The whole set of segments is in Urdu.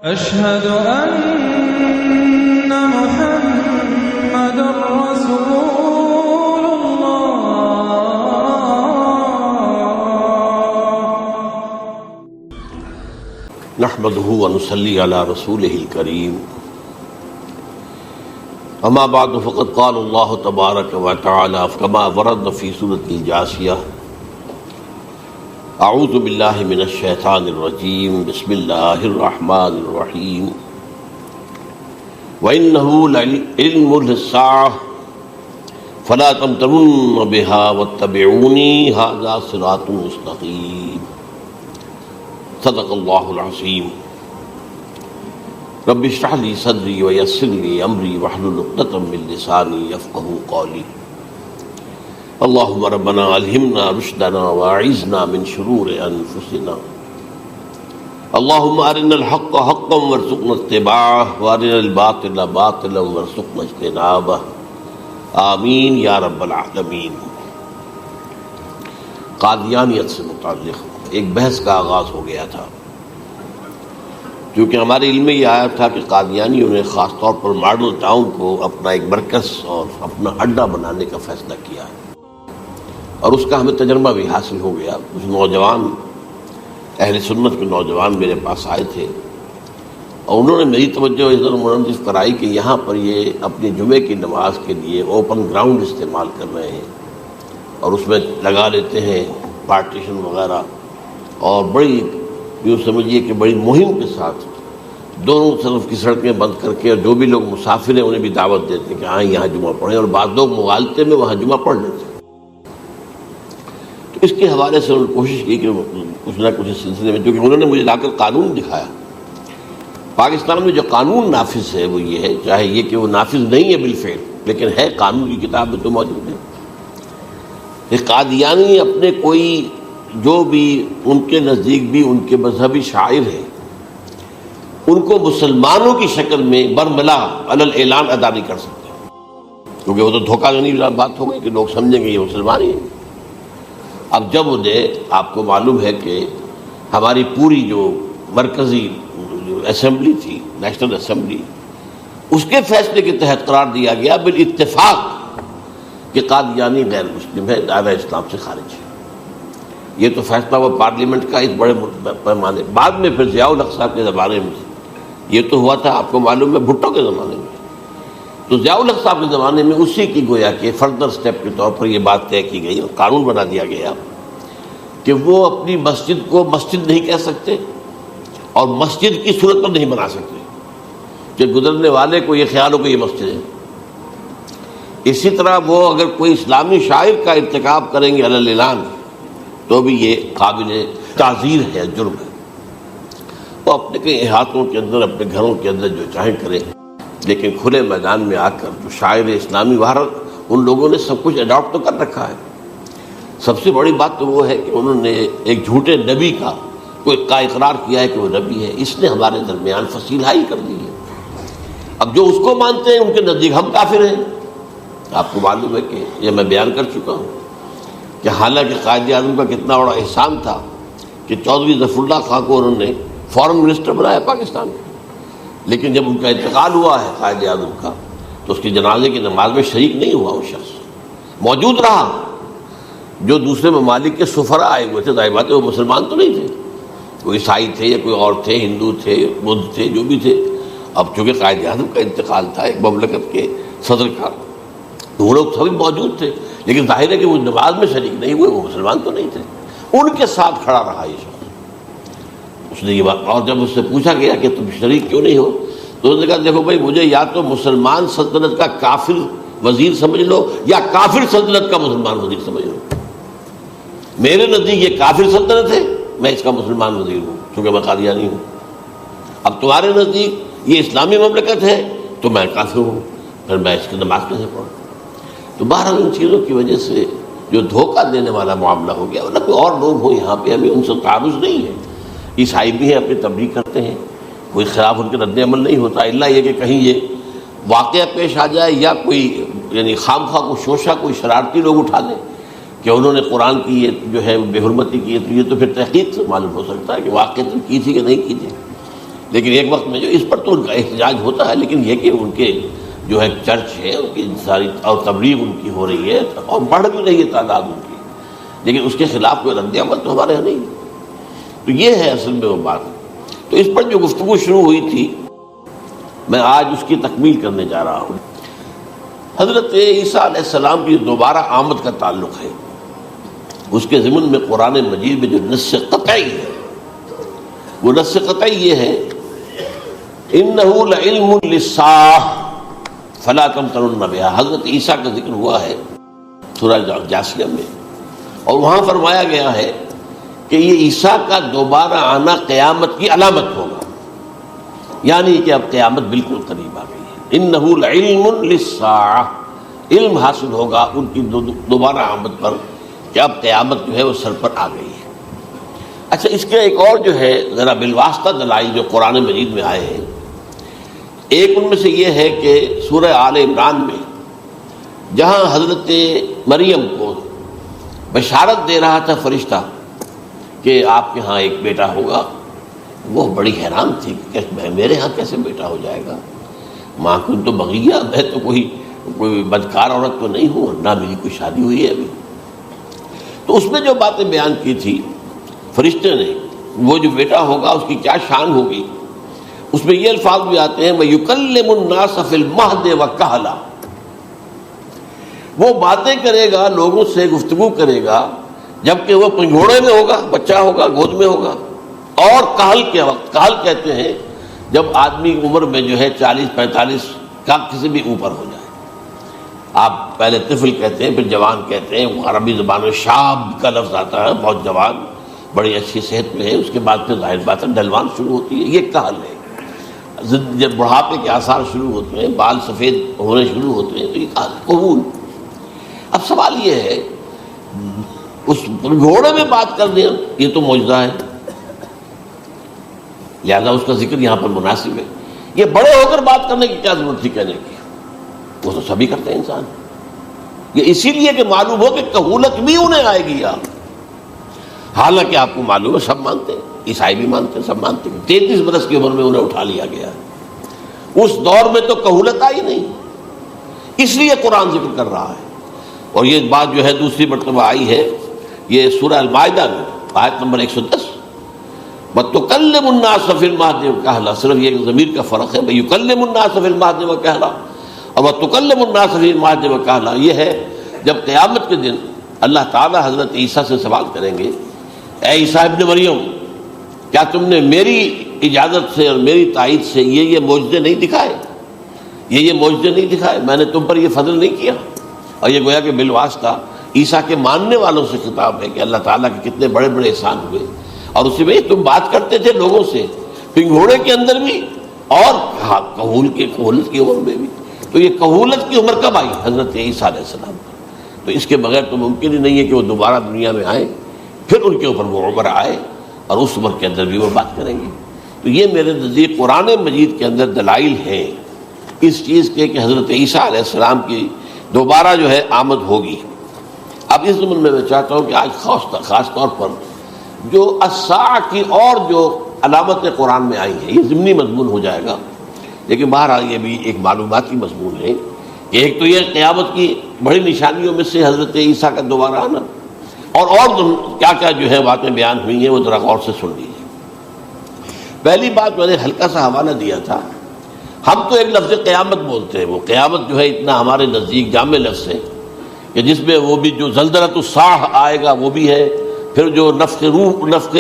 أشهد أن محمد رسول الله نحمده ونصلي على رسوله الكريم اما بعد فقد قال الله تبارك وتعالى كما ورد في سورة الجاثية اعوذ بالله من الشيطان الرجيم بسم الله الرحمن الرحيم وإنه لعلم للساعة فلا تمترن بها واتبعوني هذا صراط مستقيم صدق اللہ العظیم رب اشرح لی صدری ویسر لی امری واحلل عقدۃ من لسانی یفقہوا قولی اللہم ربنا الہمنا رشدنا واعذنا من شرور انفسنا اللہم ارنا الحق حقا وارزقنا اتباعہ وارنا الباطل باطلا وارزقنا اجتنابہ آمین یا رب العالمین۔ قادیانیت سے متعلق ایک بحث کا آغاز ہو گیا تھا، کیونکہ ہمارے علم میں یہ آیا تھا کہ قادیانیوں نے خاص طور پر ماڈل ٹاؤن کو اپنا ایک مرکز اور اپنا اڈا بنانے کا فیصلہ کیا ہے، اور اس کا ہمیں تجربہ بھی حاصل ہو گیا۔ کچھ نوجوان اہل سنت کے نوجوان میرے پاس آئے تھے اور انہوں نے میری توجہ ادھر منعطف کرائی کہ یہاں پر یہ اپنی جمعے کی نماز کے لیے اوپن گراؤنڈ استعمال کر رہے ہیں اور اس میں لگا لیتے ہیں پارٹیشن وغیرہ، اور بڑی یوں سمجھیے کہ بڑی مہم کے ساتھ دونوں طرف کی سڑکیں بند کر کے، اور جو بھی لوگ مسافر ہیں انہیں بھی دعوت دیتے ہیں کہ آئیں یہاں جمعہ پڑھیں، اور بعض لوگ مغالطے میں وہاں جمعہ پڑھ لیتے ہیں۔ تو اس کے حوالے سے انہوں نے کوشش کی کہ کچھ نہ کچھ اس سلسلے میں، کیونکہ انہوں نے مجھے لا کر قانون دکھایا۔ پاکستان میں جو قانون نافذ ہے وہ یہ ہے، چاہے یہ کہ وہ نافذ نہیں ہے بالفعل، لیکن ہے قانون کی کتاب میں تو موجود ہے کہ قادیانی اپنے کوئی جو بھی ان کے نزدیک بھی ان کے مذہبی شاعر ہیں ان کو مسلمانوں کی شکل میں برملا علی الاعلان ادا نہیں کر سکتے، کیونکہ وہ تو دھوکہ دینی بات ہو گئی کہ لوگ سمجھیں گے یہ مسلمان ہی ہیں۔ اب جب انہیں آپ کو معلوم ہے کہ ہماری پوری جو مرکزی اسمبلی تھی، نیشنل اسمبلی، اس کے فیصلے کے تحت قرار دیا گیا بالاتفاق کہ قادیانی غیر مسلم ہے، دائرہ اسلام سے خارج ہے۔ یہ تو فیصلہ ہوا پارلیمنٹ کا اس بڑے پیمانے، بعد میں پھر ضیاء الحق صاحب کے زمانے میں یہ تو ہوا تھا، آپ کو معلوم ہے بھٹو کے زمانے میں، تو ضیاء الحق صاحب کے زمانے میں اسی کی گویا کہ فردر سٹیپ کے طور پر یہ بات طے کی گئی اور قانون بنا دیا گیا کہ وہ اپنی مسجد کو مسجد نہیں کہہ سکتے اور مسجد کی صورت پر نہیں بنا سکتے کہ گزرنے والے کو یہ خیال ہو کہ یہ مسجد ہے۔ اسی طرح وہ اگر کوئی اسلامی شاعر کا ارتکاب کریں گے علی الاعلان تو بھی یہ قابل تعزیر ہے، جرم ہے۔ وہ اپنے کئی احاطوں کے اندر، اپنے گھروں کے اندر جو چاہیں کریں، لیکن کھلے میدان میں آ کر جو شاعر اسلامی وہاں ان لوگوں نے سب کچھ اڈاپٹ تو کر رکھا ہے۔ سب سے بڑی بات تو وہ ہے کہ انہوں نے ایک جھوٹے نبی کا اقرار کیا ہے کہ وہ نبی ہے، اس نے ہمارے درمیان فصیل ہائی کر دی ہے۔ اب جو اس کو مانتے ہیں ان کے نزدیک ہم کافر ہیں۔ آپ کو معلوم ہے کہ یہ میں بیان کر چکا ہوں کہ حالانکہ قائد اعظم کا کتنا بڑا احسان تھا کہ چودھری ظفر اللہ خان کو انہوں نے فارن منسٹر بنایا پاکستان میں، لیکن جب ان کا انتقال ہوا ہے قائد اعظم کا تو اس کے جنازے کی نماز میں شریک نہیں ہوا، وہ شخص موجود رہا۔ جو دوسرے ممالک کے سفراء آئے ہوئے تھے، ظاہر بات ہے وہ مسلمان تو نہیں تھے، وہ عیسائی تھے یا کوئی اور تھے، ہندو تھے، بدھ تھے، جو بھی تھے۔ اب چونکہ قائد اعظم کا انتقال تھا ایک مملکت کے صدر کا، وہ لوگ سبھی موجود تھے، لیکن ظاہر ہے کہ وہ نماز میں شریک نہیں ہوئے، وہ مسلمان تو نہیں تھے۔ ان کے ساتھ کھڑا رہا یہ شخص، اس نے یہ بات، اور جب اس سے پوچھا گیا کہ تم شریک کیوں نہیں ہو تو اس نے کہا دیکھو بھائی، مجھے یا تو مسلمان سلطنت کا کافر وزیر سمجھ لو یا کافر سلطنت کا مسلمان وزیر سمجھ لو۔ میرے نزدیک یہ کافر سلطنت ہے، میں اس کا مسلمان وزیر ہوں چونکہ میں قادیانی ہوں۔ اب تمہارے نزدیک یہ اسلامی مملکت ہے تو میں کافر ہوں، پھر میں اس کی نماز کیسے پڑھوں؟ تو بہرحال ان چیزوں کی وجہ سے جو دھوکہ دینے والا معاملہ ہو گیا، ورنہ کوئی اور لوگ ہوں یہاں پہ، ہمیں ان سے تعارض نہیں ہے۔ عیسائی بھی ہیں، اپنی تبلیغ کرتے ہیں، کوئی خلاف ان کے رد عمل نہیں ہوتا، الا یہ کہ کہیں یہ واقعہ پیش آ جائے یا کوئی یعنی خام خواہ کو شوشہ کوئی شرارتی لوگ اٹھا دیں کہ انہوں نے قرآن کی یہ جو ہے بے حرمتی کی ہے، تو یہ تو پھر تحقیق سے معلوم ہو سکتا ہے کہ واقعہ کی تھی کہ نہیں کی تھی۔ لیکن ایک وقت میں جو اس پر تو ان کا احتجاج ہوتا ہے، لیکن یہ کہ ان کے جو ہے چرچ ہے ان کی ساری اور تبلیغ ان کی ہو رہی ہے اور بڑھ بھی رہی ہے تعداد ان کی، لیکن اس کے خلاف کوئی رد عمل تو ہمارے یہاں نہیں۔ تو یہ ہے اصل میں وہ بات۔ تو اس پر جو گفتگو شروع ہوئی تھی میں آج اس کی تکمیل کرنے جا رہا ہوں۔ حضرت عیسیٰ علیہ السلام کی دوبارہ آمد کا تعلق ہے، اس کے ضمن میں قرآن مجید میں جو نص قطعی ہے وہ نص قطعی یہ ہے اِنَّهُ لَعِلْمٌ لِلسَّاعَةِ فَلَا تَمْتَرُنَّ بِهَا۔ حضرت عیسیٰ کا ذکر ہوا ہے سورہ جاسیہ میں، اور وہاں فرمایا گیا ہے کہ یہ عیسیٰ کا دوبارہ آنا قیامت کی علامت ہوگا، یعنی کہ اب قیامت بالکل قریب آ گئی ہے۔ اِنَّهُ لَعِلْمٌ لِلسَّاعَةِ، علم حاصل ہوگا ان کی دوبارہ آمد پر کہ اب قیامت جو ہے وہ سر پر آ گئی ہے۔ اچھا، اس کے ایک اور جو ہے ذرا بالواسطہ دلائل جو قرآن مجید میں آئے ہیں، ایک ان میں سے یہ ہے کہ سورہ آل عمران میں جہاں حضرت مریم کو بشارت دے رہا تھا فرشتہ کہ آپ کے ہاں ایک بیٹا ہوگا، وہ بڑی حیران تھی کہ میرے ہاں کیسے بیٹا ہو جائے گا، ماں کن تو بغیہ، میں تو کوئی بدکار عورت تو نہیں ہوں، نہ میری کوئی شادی ہوئی ہے ابھی۔ تو اس میں جو باتیں بیان کی تھی فرشتے نے، وہ جو بیٹا ہوگا اس کی کیا شان ہوگی، اس میں یہ الفاظ بھی آتے ہیں وَيُكَلِّمُ النَّاسَ فِي الْمَهْدِ وَكَهْلًا، وہ باتیں کرے گا، لوگوں سے گفتگو کرے گا جبکہ وہ پنگھوڑے میں ہوگا، بچہ ہوگا، گود میں ہوگا، اور کہل کے وقت، کہل کہتے ہیں جب آدمی عمر میں جو ہے 40-45 کا کسی بھی اوپر ہو جائے، آپ پہلے طفل کہتے ہیں پھر جوان کہتے ہیں، عربی زبان میں شاب کا لفظ آتا ہے، بہت جوان، بڑی اچھی صحت میں ہے، اس کے بعد پھر ظاہر بات ہے ڈھلوان شروع ہوتی ہے، یہ کہل ہے۔ جب بڑھاپے کے آثار شروع ہوتے ہیں، بال سفید ہونے شروع ہوتے ہیں، تو یہ کہل، قبول۔ اب سوال یہ ہے اس گھوڑے میں بات کر دیں، یہ تو معجزہ ہے، لہذا اس کا ذکر یہاں پر مناسب ہے۔ یہ بڑے ہو کر بات کرنے کی کیا ضرورت تھی کہنے کی، وہ تو سبھی کرتے ہیں انسان، یہ اسی لیے کہ معلوم ہو کہ کہولت بھی انہیں آئے گی یار، حالانکہ آپ کو معلوم ہے سب مانتے ہیں، عیسائی بھی مانتے ہیں، سب مانتے ہیں، 33 برس کی عمر میں انہیں اٹھا لیا گیا، اس دور میں تو کہولت آئی نہیں، اس لیے قرآن ذکر کر رہا ہے۔ اور یہ بات جو ہے دوسری مرتبہ آئی ہے، یہ سورہ المائدہ میں آیت نمبر 110 وَتُكَلِّمُ النَّاسَ فِي الْمَهْدِ وَكَهْلًا، صرف یہ ضمیر کا فرق ہے، وَيُكَلِّمُ النَّاسَ فِي الْمَهْدِ وَكَهْلًا، اور وَتُكَلِّمُ النَّاسَ فِي الْمَهْدِ وَكَهْلًا یہ ہے جب قیامت کے دن اللہ تعالیٰ حضرت عیسیٰ سے سوال کریں گے، اے عیسیٰ ابن مریم، کیا تم نے میری اجازت سے اور میری تائید سے یہ معجزے نہیں دکھائے، یہ معجزے نہیں دکھائے، میں نے تم پر یہ فضل نہیں کیا؟ اور یہ گویا کہ بالواسطہ عیسیٰ کے ماننے والوں سے خطاب ہے کہ اللہ تعالیٰ کے کتنے بڑے بڑے احسان ہوئے، اور اسی میں تم بات کرتے تھے لوگوں سے پنگھوڑے کے اندر بھی اور کہولت کی عمر میں بھی۔ تو یہ کہولت کی عمر کب آئی؟ حضرت عیسیٰ علیہ السلام پر۔ تو اس کے بغیر تو ممکن ہی نہیں ہے کہ وہ دوبارہ دنیا میں آئیں، پھر ان کے اوپر وہ عمر آئے اور اس عمر کے اندر بھی وہ بات کریں گے۔ تو یہ میرے نزدیک قرآن مجید کے اندر دلائل ہیں اس چیز کے کہ حضرت عیسیٰ علیہ السلام کی دوبارہ جو ہے آمد ہوگی۔ اب اس ضمن میں چاہتا ہوں کہ آج خاص طور پر جو الساعہ کی اور جو علامت قرآن میں آئی ہیں، یہ ضمنی مضمون ہو جائے گا، لیکن بہرحال یہ بھی ایک معلوماتی مضمون ہے کہ ایک تو یہ قیامت کی بڑی نشانیوں میں سے حضرت عیسیٰ کا دوبارہ آنا، اور کیا کیا جو ہے باتیں بیان ہوئی ہیں وہ ذرا غور سے سن لیجیے۔ پہلی بات میں نے ہلکا سا حوالہ دیا تھا، ہم تو ایک لفظ قیامت بولتے ہیں، وہ قیامت جو ہے اتنا ہمارے نزدیک جامع لفظ ہے کہ جس میں وہ بھی جو زلزلۃ الساعہ آئے گا وہ بھی ہے، پھر جو نفخ روح نفخ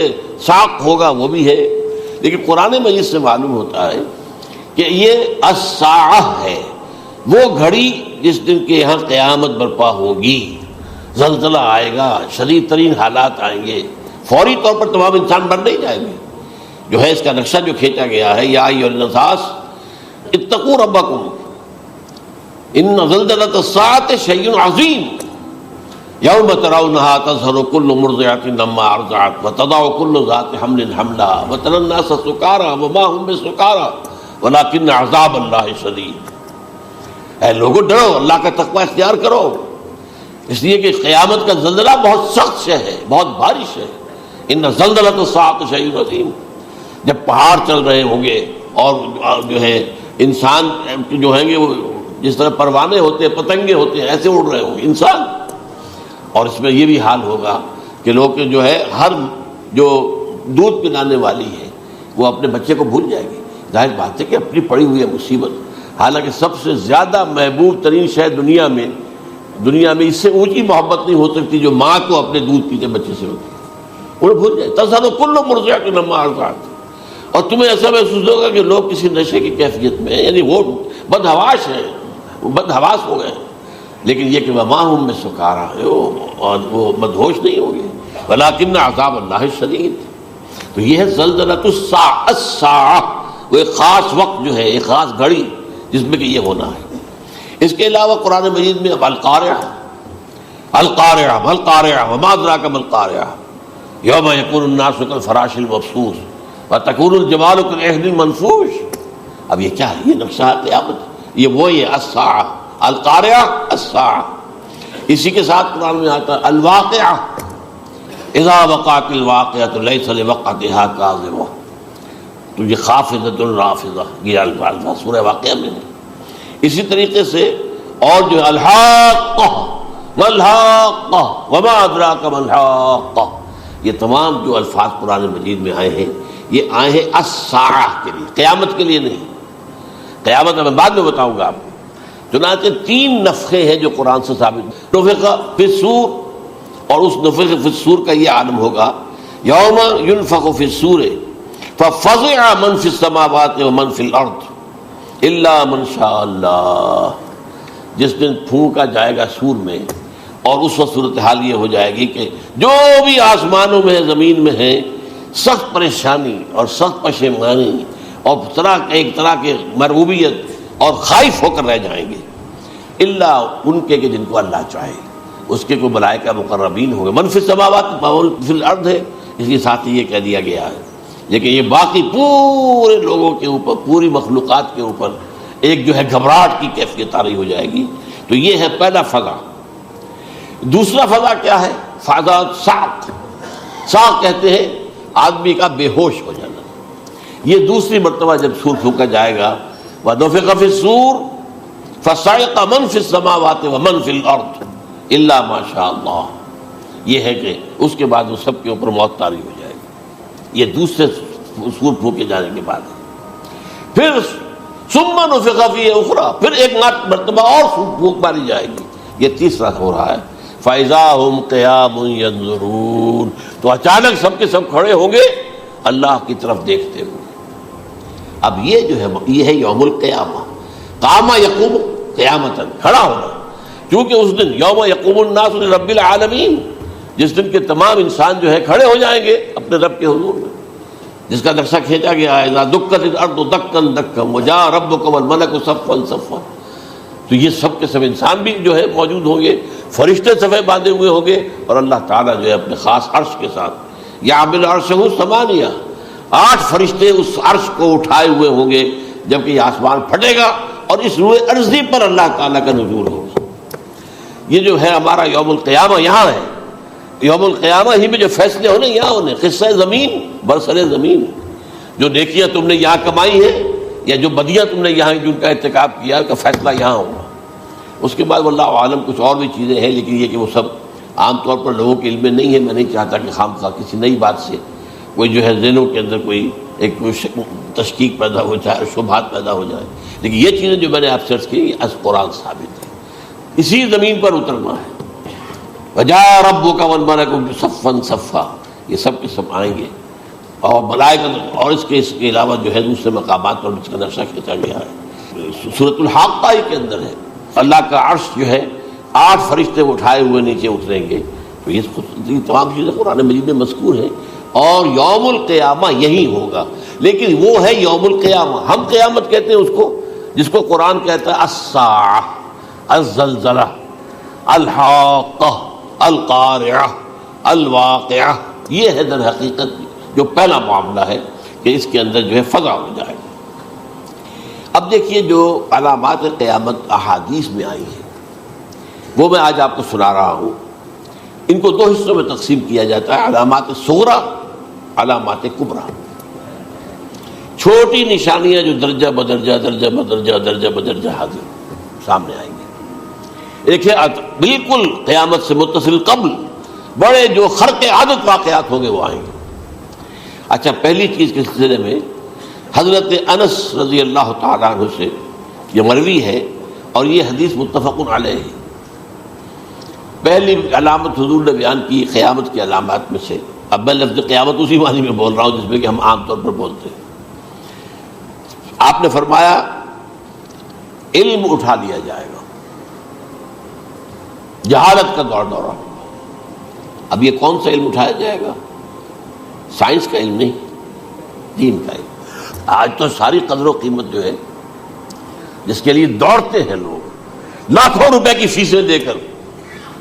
ساق ہوگا وہ بھی ہے، لیکن قرآن مجید سے معلوم ہوتا ہے کہ یہ الساعہ ہے، وہ گھڑی جس دن کے یہاں قیامت برپا ہوگی، زلزلہ آئے گا، شدید ترین حالات آئیں گے، فوری طور پر تمام انسان بن نہیں جائیں گے۔ جو ہے اس کا نقشہ جو کھینچا گیا ہے، یا ایھا الناس اتقوا ربکم ان زلزلۃ الساعۃ شیء عظیم یوم ترونها تظہر کل مرضعۃ عما ارضعت وتضع کل ذات حمل حملها وترى الناس سکارى وما هم بسکارى ولکن عذاب اللہ شدید۔ اے لوگو ڈرو، اللہ کا تقوی اختیار کرو، اس لیے کہ قیامت کا زلزلہ بہت سخت شے ہے، بہت بھاری شے ہے۔ ان زلزلۃ الساعۃ شیء عظیم، جب پہاڑ چل رہے ہوں گے اور جو ہے انسان جو ہیں گے وہ جس طرح پروانے ہوتے ہیں، پتنگے ہوتے ہیں، ایسے اڑ رہے ہوں گے انسان. اور اس میں یہ بھی حال ہوگا کہ لوگ جو ہے ہر جو دودھ پلانے والی ہے وہ اپنے بچے کو بھول جائے گی. ظاہر بات ہے کہ اپنی پڑی ہوئی ہے مصیبت. حالانکہ سب سے زیادہ محبوب ترین شے دنیا میں اس سے اونچی محبت نہیں ہو سکتی جو ماں کو اپنے دودھ پیتے بچے سے ہوتی ہے. انہیں بھول جائے تصادو کل مرضعۃ عما ارضعت. اور تمہیں ایسا محسوس ہوگا کہ لوگ کسی نشے کی کیفیت میں، یعنی وہ بدحواس ہیں، وہ بدحواس ہو گئے، لیکن یہ کہ وما ہم بسکارا، اور وہ مدہوش نہیں ہوں گے. ولکن عذاب اللہ شدید. تو یہ ہے زلزلۃ الساعہ، وہ ایک خاص وقت جو ہے، ایک خاص گھڑی جس میں کہ یہ ہونا ہے. اس کے علاوہ قرآن مجید میں القارعہ القارعہ القارعہ وما ادراک ما القارعہ یوم یکون الناس کالفراش المبثوث وتکون الجبال کالعہن المنفوش. اب یہ کیا ہے؟ یہ نقشہ قیامت، یہ وہی ہے الساعہ، القارعہ الساعہ. اسی کے ساتھ قرآن میں آتا ہے الواقعہ اذا وقعت الواقعۃ لیس لوقعتها کاذبہ. تو یہ خافضۃ رافضہ، یہ الفاظ سورہ واقعہ میں ہے. اسی طریقے سے اور جو ہے الحاقہ والحاقہ وما ادراک ما الحاقہ، یہ تمام جو الفاظ قرآن مجید میں آئے ہیں یہ آئے ہیں الساعہ کے لیے، قیامت کے لیے نہیں. قیامت میں بعد میں بتاؤں گا آپ کو. چنانچہ 3 نفخے ہیں جو قرآن سے ثابت. نفخ فی الصور، اور اس نفخ فی الصور کا یہ عالم ہوگا یوم ینفخ فی الصور ففزع من فی السماوات ومن فی الارض الا من شاء اللہ. جس دن پھونکا جائے گا سور میں، اور اس وقت صورتحال یہ ہو جائے گی کہ جو بھی آسمانوں میں زمین میں ہے سخت پریشانی اور سخت پشیمانی اور ایک طرح کے مرعوبیت اور خائف ہو کر رہ جائیں گے، الا ان کے کہ جن کو اللہ چاہے. اس کے کوئی ملائکہ مقربین ہوں گے. من فی السماوات فی الارض ہے، اس کے ساتھ یہ کہہ دیا گیا ہے. لیکن یہ باقی پورے لوگوں کے اوپر، پوری مخلوقات کے اوپر ایک جو ہے گھبراہٹ کی کیفیت طاری ہو جائے گی. تو یہ ہے پہلا فضا. دوسرا فضا کیا ہے؟ فضا صعق. صعق کہتے ہیں آدمی کا بے ہوش ہو جانا. یہ دوسری مرتبہ جب سور پھونکا جائے گا وَنُفِخَ فِي الصُّورِ فَصَعِقَ مَن فِي السَّمَاوَاتِ وَمَن فِي الْأَرْضِ إِلَّا مَا شَاءَ اللَّهُ. یہ ہے کہ اس کے بعد وہ سب کے اوپر موت طاری ہو جائے گی. یہ دوسرے سور پھونکے جانے کے بعد ہے. پھر ثُمَّ نُفِخَ فِيهِ أُخْرَى، پھر ایک مرتبہ اور پھونک ماری جائے گی. یہ تیسرا ہو رہا ہے. فَإِذَا هُمْ قِيَامٌ يَنظُرُونَ. تو اچانک سب کے سب کھڑے ہوں گے اللہ کی طرف دیکھتے ہوئے. اب یہ جو ہے یہ ہے یوم القیامہ. قام یقوم قیامتاً، کھڑا ہونا. کیونکہ اس دن یوم یقوم الناس لرب العالمین، جس دن کے تمام انسان جو ہے کھڑے ہو جائیں گے اپنے رب کے حضور میں، جس کا نقشہ کھینچا گیا ہے اذا دکت الارض دکا دکا وجاء ربک والملک صفا صفا. تو یہ سب کے سب انسان بھی جو ہے موجود ہوں گے، فرشتے صفے باندھے ہوئے ہوں گے، اور اللہ تعالیٰ جو ہے اپنے خاص عرش کے ساتھ یحمل عرشہ ثمانیہ، 8 فرشتے اس عرش کو اٹھائے ہوئے ہوں گے جبکہ یہ آسمان پھٹے گا اور اس روئے ارضی پر اللہ تعالیٰ کا نزول ہوگا. یہ جو ہے ہمارا یوم القیامہ یہاں ہے. یوم القیامہ ہی میں جو فیصلے ہونے یہاں ہونے. قصہ زمین برسر زمین، جو نیکیاں تم نے یہاں کمائی ہیں یا جو بدیاں تم نے یہاں جن کا ارتکاب کیا ہے کا فیصلہ یہاں ہوگا. اس کے بعد واللہ عالم کچھ اور بھی چیزیں ہیں، لیکن یہ کہ وہ سب عام طور پر لوگوں کے علم میں نہیں ہے. میں نہیں چاہتا کہ خام خواہ کسی نئی بات سے کوئی جو ہے ذہنوں کے اندر کوئی ایک تشکیک پیدا ہو جائے، شبہات پیدا ہو جائے. لیکن یہ چیزیں جو میں نے آپ سے عرض کی یہ از قرآن ثابت ہے. اسی زمین پر اترنا ہے. وجاء ربک والملک صفا صفا، یہ سب کے سب آئیں گے. اور ملائکہ، اور اس کے علاوہ جو ہے دوسرے مقامات پر اس کا نقشہ کھینچا گیا ہے. سورۃ الحاقہ کے اندر ہے اللہ کا عرش جو ہے 8 فرشتے اٹھائے ہوئے نیچے اتریں گے. تو یہ تمام چیزیں قرآن مجید میں مذکور ہیں. اور یوم القیامہ یہی ہوگا، لیکن وہ ہے یوم القیامہ. ہم قیامت کہتے ہیں اس کو جس کو قرآن کہتا ہے الساعہ، الزلزلہ، الحاقہ، القارعہ، الواقعہ. یہ ہے در حقیقت جو پہلا معاملہ ہے کہ اس کے اندر جو ہے فضا ہو جائے. اب دیکھیے جو علامات قیامت احادیث میں آئی ہیں وہ میں آج آپ کو سنا رہا ہوں. ان کو 2 حصوں میں تقسیم کیا جاتا ہے، علامات صغریٰ، علامات کبریٰ. چھوٹی نشانیاں جو درجہ بدرجہ درجہ بدرجہ درجہ بدرجہ حاضر سامنے آئیں گے. ایک ہے بالکل قیامت سے متصل قبل بڑے جو خرق عادت واقعات ہوں گے وہ آئیں گے. اچھا، پہلی چیز کے سلسلے میں حضرت انس رضی اللہ تعالیٰ عنہ سے یہ مروی ہے اور یہ حدیث متفق علیہ ہے. پہلی علامت حضور نے بیان کی قیامت کی علامات میں سے. اب میں لفظ قیامت اسی معنی میں بول رہا ہوں جس میں کہ ہم عام طور پر بولتے ہیں. آپ نے فرمایا علم اٹھا لیا جائے گا، جہالت کا دور دورہ ہوگا. اب یہ کون سا علم اٹھایا جائے گا؟ سائنس کا علم نہیں، دین کا علم. آج تو ساری قدر و قیمت جو ہے جس کے لیے دوڑتے ہیں لوگ لاکھوں روپے کی فیسیں دے کر،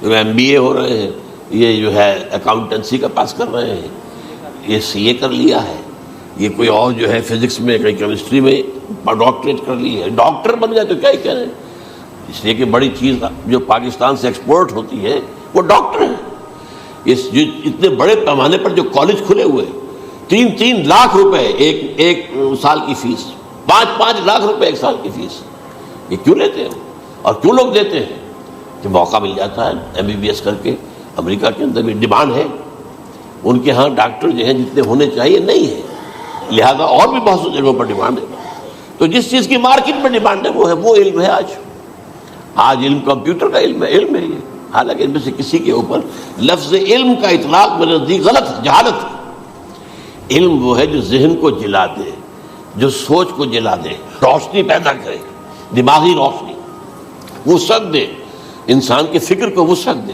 جو MBA ہو رہے ہیں، یہ جو ہے اکاؤنٹنسی کا پاس کر رہے ہیں، یہ CA کر لیا ہے، یہ کوئی اور جو ہے فزکس میں کوئی کیمسٹری میں ڈاکٹریٹ کر لی ہے، ڈاکٹر بن گیا تو کیا ہی کہہ رہے ہیں. اس لیے کہ بڑی چیز جو پاکستان سے ایکسپورٹ ہوتی ہے وہ ڈاکٹر ہیں. جو اتنے بڑے پیمانے پر جو کالج کھلے ہوئے، 3 لاکھ روپے ایک سال کی فیس، 5 لاکھ روپے ایک سال کی فیس. یہ کیوں لیتے ہیں اور کیوں لوگ دیتے ہیں؟ کہ موقع مل جاتا ہے MBBS کر کے. امریکہ کے اندر بھی ڈیمانڈ ہے، ان کے ہاں ڈاکٹر جو ہیں جتنے ہونے چاہیے نہیں ہے، لہذا اور بھی بہت سی جگہوں پر ڈیمانڈ ہے. تو جس چیز کی مارکیٹ میں ڈیمانڈ ہے وہ علم ہے. آج علم کمپیوٹر کا علم ہے یہ. حالانکہ ان میں سے کسی کے اوپر لفظ علم کا اطلاق میرے نزدیک غلط ہے، جہالت ہے. علم وہ ہے جو ذہن کو جلا دے، جو سوچ کو جلا دے، روشنی پیدا کرے، دماغی روشنی، وسعت دے، انسان کے فکر کو وسعت دے،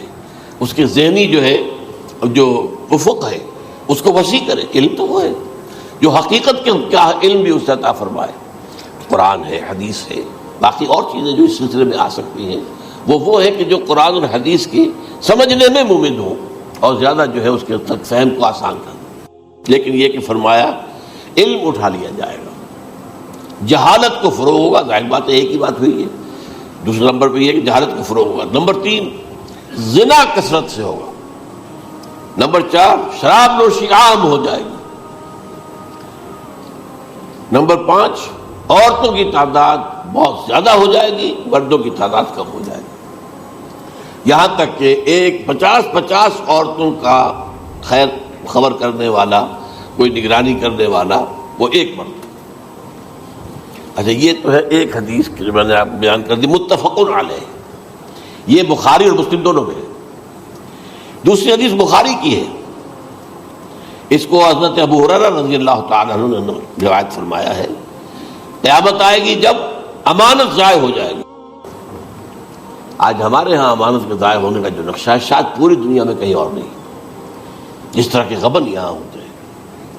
اس کے ذہنی جو ہے جو افق ہے اس کو وسیع کرے. علم تو وہ ہے جو حقیقت کے کیا علم بھی اس سے عطا فرمائے. قرآن ہے، حدیث ہے، باقی اور چیزیں جو اس سلسلے میں آ سکتی ہیں وہ ہے کہ جو قرآن اور حدیث کی سمجھنے میں مومن ہوں اور زیادہ جو ہے اس کے تک فہم کو آسان کر دیں. لیکن یہ کہ فرمایا علم اٹھا لیا جائے گا، جہالت کو فروغ ہوگا. ظاہر بات ہے ایک ہی بات ہوئی ہے. دوسرے نمبر پہ یہ کہ جہالت کو فروغ ہوگا. نمبر 3 زنا کثرت سے ہوگا. نمبر 4 شراب نوشی عام ہو جائے گی. نمبر 5 عورتوں کی تعداد بہت زیادہ ہو جائے گی، مردوں کی تعداد کم ہو جائے گی. یہاں تک کہ 50 عورتوں کا خیر خبر کرنے والا، کوئی نگرانی کرنے والا، وہ ایک مرد. اچھا، یہ تو ہے ایک حدیث کہ میں نے آپ بیان کر دی متفق علیہ. یہ بخاری اور مسلم دونوں میں ہے. دوسری حدیث بخاری کی ہے، اس کو حضرت ابو ہریرہ رضی اللہ تعالیٰ عنہ نے روایت فرمایا ہے. قیامت آئے گی جب امانت ضائع ہو جائے گی. آج ہمارے ہاں امانت کے ضائع ہونے کا جو نقشہ ہے شاید پوری دنیا میں کہیں اور نہیں. جس طرح کے غبن یہاں ہوتے ہیں،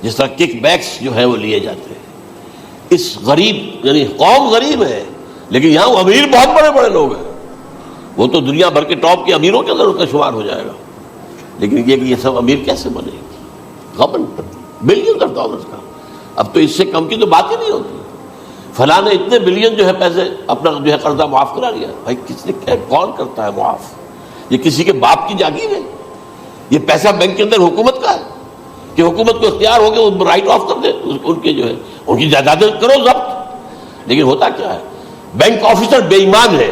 جس طرح کک بیکس جو ہے وہ لیے جاتے ہیں. اس غریب یعنی قوم غریب ہے لیکن یہاں وہ امیر بہت بڑے بڑے لوگ ہیں. وہ تو دنیا بھر کے ٹاپ کے امیروں کے اندر اس کا شمار ہو جائے گا. لیکن یہ کہ یہ سب امیر کیسے بنے گی؟ غبن بلین ڈالر کا. اب تو اس سے کم کی تو بات ہی نہیں ہوتی. فلاں نے اتنے بلین جو ہے پیسے اپنا جو ہے قرضہ معاف کرا لیا. بھائی کس نے کیا، کون کرتا ہے معاف؟ یہ کسی کے باپ کی جاگیر ہے؟ یہ پیسہ بینک کے اندر حکومت کا ہے کہ حکومت کو اختیار ہو گیا رائٹ آف کر دے ان کے جو ہے ان کی جائیدادیں کرو ضبط. لیکن ہوتا کیا ہے، بینک آفیسر بے ایمان ہے.